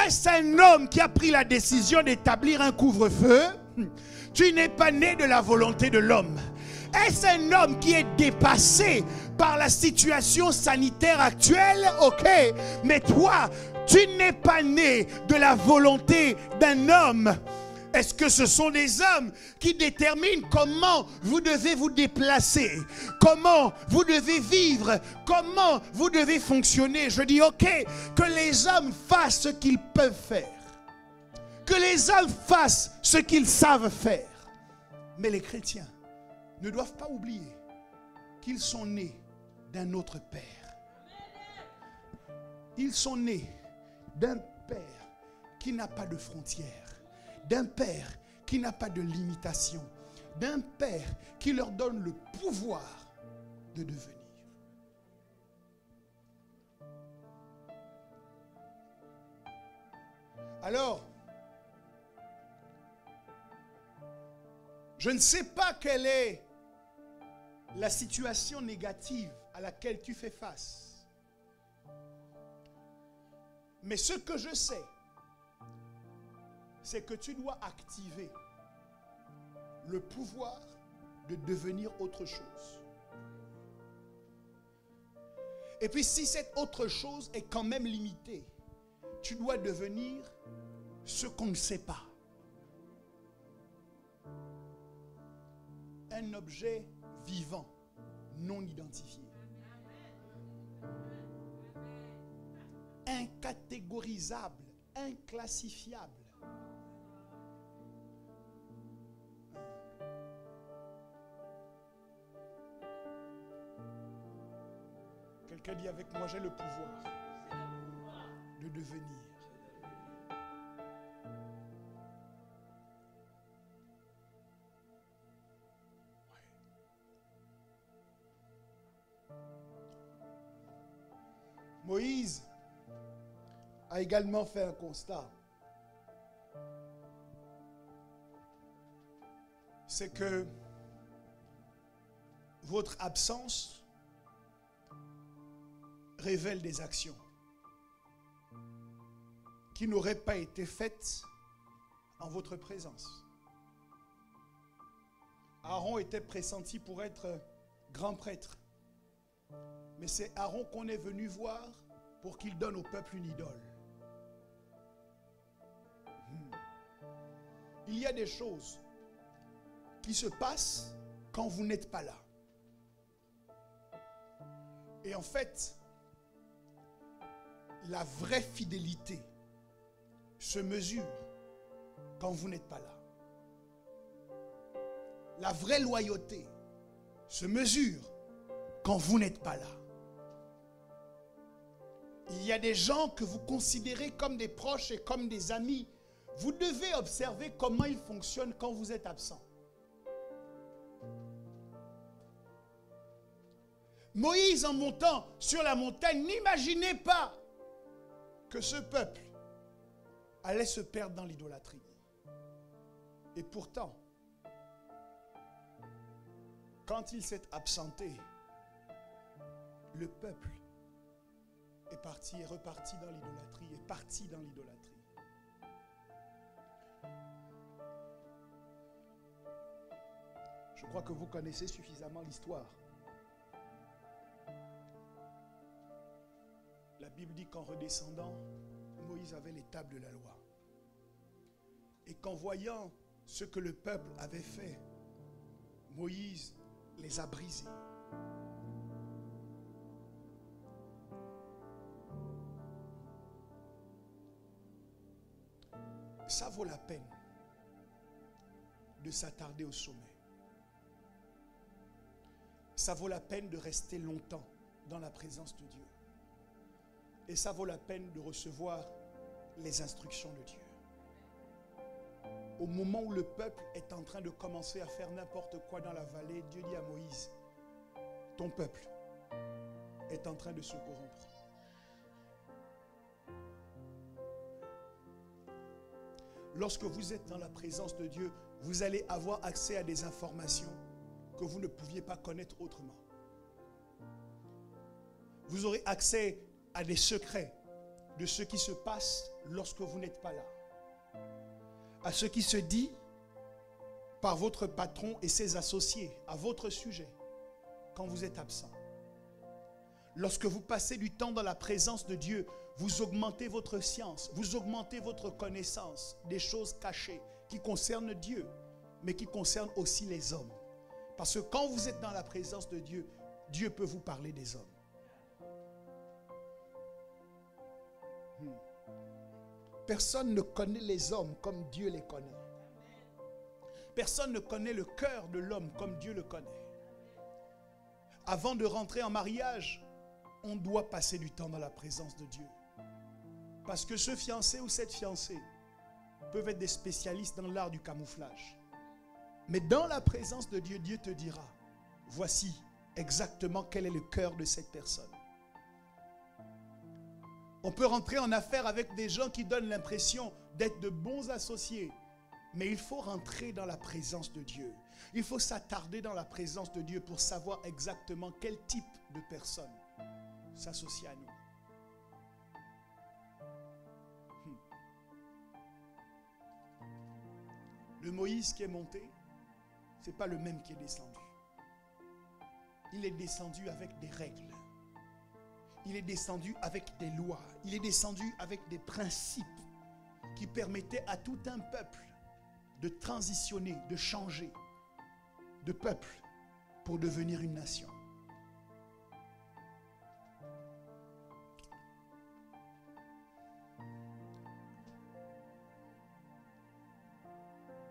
Est-ce un homme qui a pris la décision d'établir un couvre-feu? Tu n'es pas né de la volonté de l'homme. Est-ce un homme qui est dépassé par la situation sanitaire actuelle? Ok, mais toi, tu n'es pas né de la volonté d'un homme. Est-ce que ce sont des hommes qui déterminent comment vous devez vous déplacer, comment vous devez vivre, comment vous devez fonctionner? Je dis ok, que les hommes fassent ce qu'ils peuvent faire, que les hommes fassent ce qu'ils savent faire. Mais les chrétiens ne doivent pas oublier qu'ils sont nés d'un autre Père. Ils sont nés d'un Père qui n'a pas de frontières, d'un Père qui n'a pas de limitation, d'un Père qui leur donne le pouvoir de devenir. Alors, je ne sais pas quelle est la situation négative à laquelle tu fais face. Mais ce que je sais, c'est que tu dois activer le pouvoir de devenir autre chose. Et puis si cette autre chose est quand même limitée, tu dois devenir ce qu'on ne sait pas. Un objet vivant, non identifié. Incatégorisable, inclassifiable. Quelqu'un dit avec moi, j'ai le pouvoir de devenir. Moïse a également fait un constat. C'est que votre absence révèle des actions qui n'auraient pas été faites en votre présence. Aaron était pressenti pour être grand prêtre. Mais c'est Aaron qu'on est venu voir pour qu'il donne au peuple une idole. Il y a des choses qui se passent quand vous n'êtes pas là. Et en fait, la vraie fidélité se mesure quand vous n'êtes pas là. La vraie loyauté se mesure quand vous n'êtes pas là. Il y a des gens que vous considérez comme des proches et comme des amis. Vous devez observer comment ils fonctionnent quand vous êtes absent. Moïse, en montant sur la montagne, n'imaginait pas que ce peuple allait se perdre dans l'idolâtrie. Et pourtant, quand il s'est absenté, le peuple est reparti dans l'idolâtrie, est parti dans l'idolâtrie. Je crois que vous connaissez suffisamment l'histoire. La Bible dit qu'en redescendant, Moïse avait les tables de la loi. Et qu'en voyant ce que le peuple avait fait, Moïse les a brisés. Ça vaut la peine de s'attarder au sommet. Ça vaut la peine de rester longtemps dans la présence de Dieu. Et ça vaut la peine de recevoir les instructions de Dieu. Au moment où le peuple est en train de commencer à faire n'importe quoi dans la vallée, Dieu dit à Moïse, ton peuple est en train de se corrompre. Lorsque vous êtes dans la présence de Dieu, vous allez avoir accès à des informations que vous ne pouviez pas connaître autrement. Vous aurez accès à des secrets de ce qui se passe lorsque vous n'êtes pas là. À ce qui se dit par votre patron et ses associés à votre sujet quand vous êtes absent. Lorsque vous passez du temps dans la présence de Dieu, vous augmentez votre science, vous augmentez votre connaissance des choses cachées qui concernent Dieu, mais qui concernent aussi les hommes. Parce que quand vous êtes dans la présence de Dieu, Dieu peut vous parler des hommes. Personne ne connaît les hommes comme Dieu les connaît. Personne ne connaît le cœur de l'homme comme Dieu le connaît. Avant de rentrer en mariage, on doit passer du temps dans la présence de Dieu. Parce que ce fiancé ou cette fiancée peuvent être des spécialistes dans l'art du camouflage. Mais dans la présence de Dieu, Dieu te dira, voici exactement quel est le cœur de cette personne. On peut rentrer en affaire avec des gens qui donnent l'impression d'être de bons associés. Mais il faut rentrer dans la présence de Dieu. Il faut s'attarder dans la présence de Dieu pour savoir exactement quel type de personne s'associe à nous. Le Moïse qui est monté, ce n'est pas le même qui est descendu. Il est descendu avec des règles. Il est descendu avec des lois. Il est descendu avec des principes qui permettaient à tout un peuple de transitionner, de changer de peuple pour devenir une nation.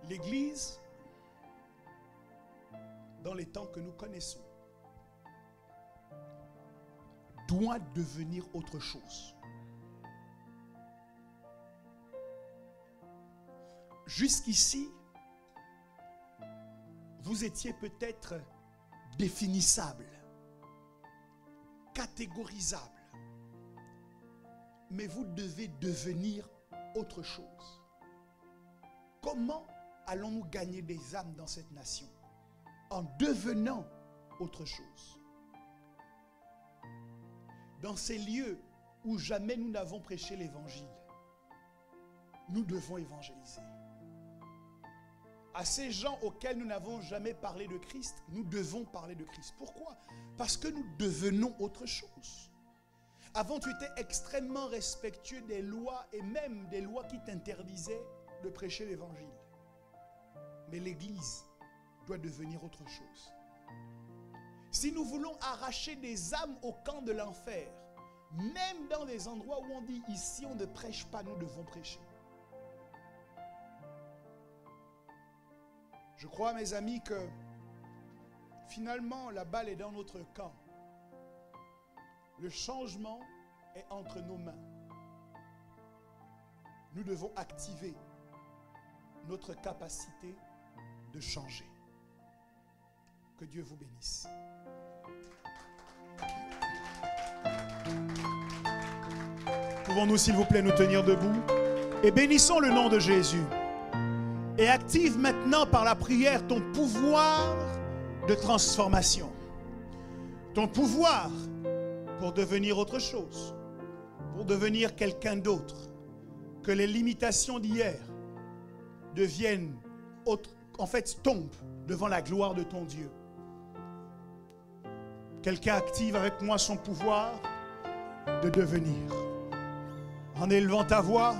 L'Église, dans les temps que nous connaissons, doit devenir autre chose. Jusqu'ici, vous étiez peut-être définissable, catégorisable, mais vous devez devenir autre chose. Comment allons-nous gagner des âmes dans cette nation? En devenant autre chose. Dans ces lieux où jamais nous n'avons prêché l'évangile, nous devons évangéliser. À ces gens auxquels nous n'avons jamais parlé de Christ, nous devons parler de Christ. Pourquoi? Parce que nous devenons autre chose. Avant, tu étais extrêmement respectueux des lois et même des lois qui t'interdisaient de prêcher l'évangile. Mais l'Église doit devenir autre chose. Si nous voulons arracher des âmes au camp de l'enfer, même dans des endroits où on dit ici on ne prêche pas, nous devons prêcher. Je crois, mes amis, que finalement la balle est dans notre camp. Le changement est entre nos mains. Nous devons activer notre capacité de changer. Que Dieu vous bénisse. Pouvons-nous, s'il vous plaît, nous tenir debout et bénissons le nom de Jésus. Et active maintenant par la prière ton pouvoir de transformation. Ton pouvoir pour devenir autre chose, pour devenir quelqu'un d'autre. Que les limitations d'hier deviennent tombent devant la gloire de ton Dieu. Quelqu'un active avec moi son pouvoir de devenir. En élevant ta voix,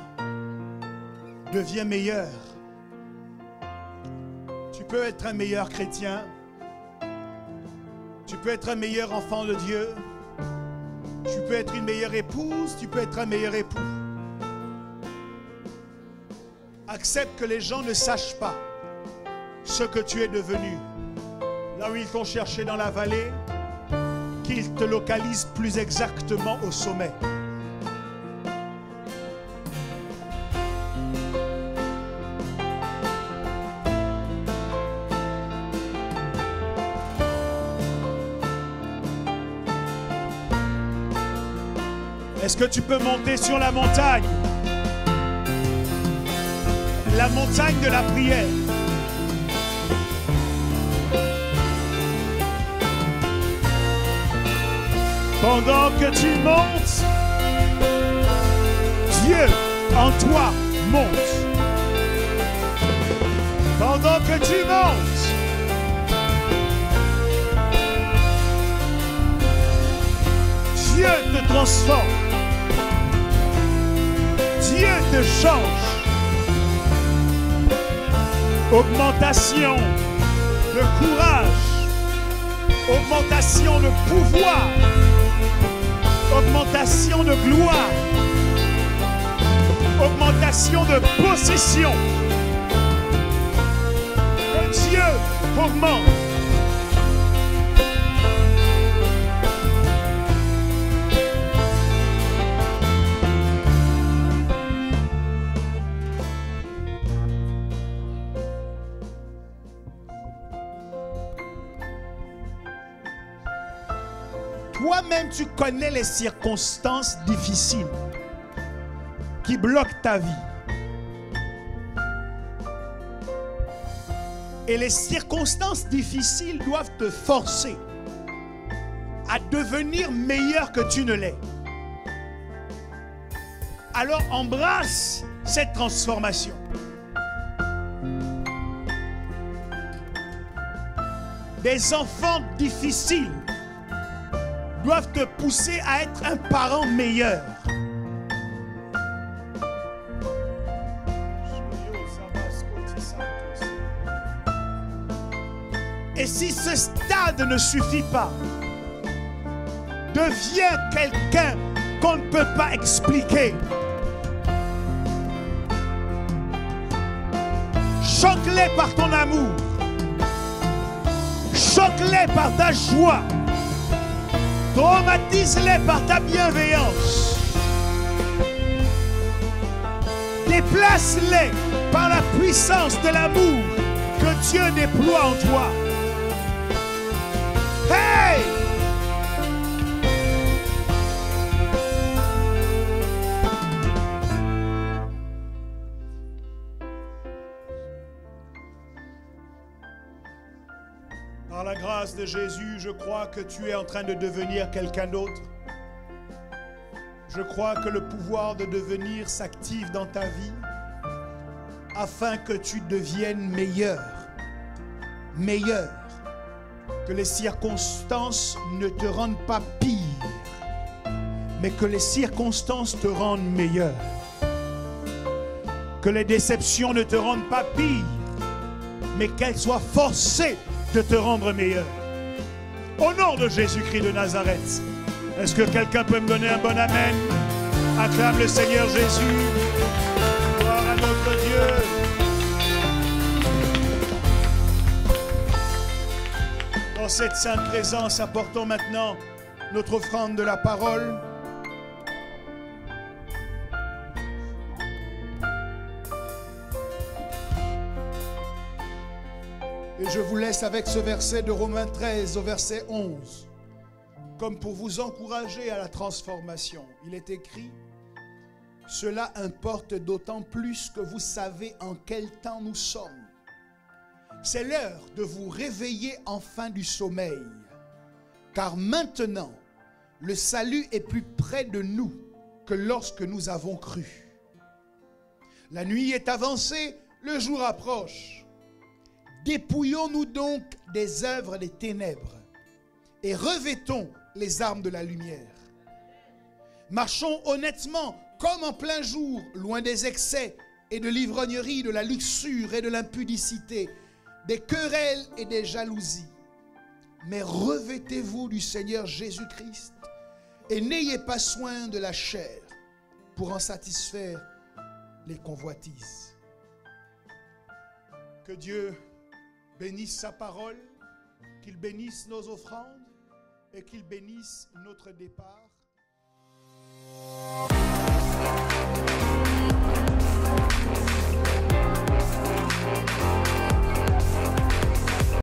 deviens meilleur. Tu peux être un meilleur chrétien. Tu peux être un meilleur enfant de Dieu. Tu peux être une meilleure épouse. Tu peux être un meilleur époux. Accepte que les gens ne sachent pas ce que tu es devenu. Là où ils t'ont cherché dans la vallée, qu'ils te localisent plus exactement au sommet. Est-ce que tu peux monter sur la montagne? La montagne de la prière. Pendant que tu montes, Dieu en toi monte. Pendant que tu montes, Dieu te transforme. Dieu te change. Augmentation de courage, augmentation de pouvoir, augmentation de gloire, augmentation de possession. Que Dieu augmente. Toi-même, tu connais les circonstances difficiles qui bloquent ta vie. Et les circonstances difficiles doivent te forcer à devenir meilleur que tu ne l'es. Alors embrasse cette transformation. Des enfants difficiles doivent te pousser à être un parent meilleur. Et si ce stade ne suffit pas, deviens quelqu'un qu'on ne peut pas expliquer. Choque-les par ton amour. Choque-les par ta joie. Traumatise-les par ta bienveillance. Déplace-les par la puissance de l'amour que Dieu déploie en toi. Hey! Par la grâce de Jésus, je crois que tu es en train de devenir quelqu'un d'autre. Je crois que le pouvoir de devenir s'active dans ta vie afin que tu deviennes meilleur. Meilleur. Que les circonstances ne te rendent pas pire, mais que les circonstances te rendent meilleur. Que les déceptions ne te rendent pas pire, mais qu'elles soient forcées de te rendre meilleur. Au nom de Jésus-Christ de Nazareth, est-ce que quelqu'un peut me donner un bon amen? Acclame le Seigneur Jésus. Gloire à notre Dieu. Dans cette sainte présence, apportons maintenant notre offrande de la parole. Et je vous laisse avec ce verset de Romains 13 au verset 11. Comme pour vous encourager à la transformation. Il est écrit: cela importe d'autant plus que vous savez en quel temps nous sommes. C'est l'heure de vous réveiller enfin du sommeil. Car maintenant, le salut est plus près de nous que lorsque nous avons cru. La nuit est avancée, le jour approche. Dépouillons-nous donc des œuvres des ténèbres et revêtons les armes de la lumière. Marchons honnêtement comme en plein jour, loin des excès et de l'ivrognerie, de la luxure et de l'impudicité, des querelles et des jalousies. Mais revêtez-vous du Seigneur Jésus-Christ et n'ayez pas soin de la chair pour en satisfaire les convoitises. Que Dieu bénisse sa parole, qu'il bénisse nos offrandes et qu'il bénisse notre départ.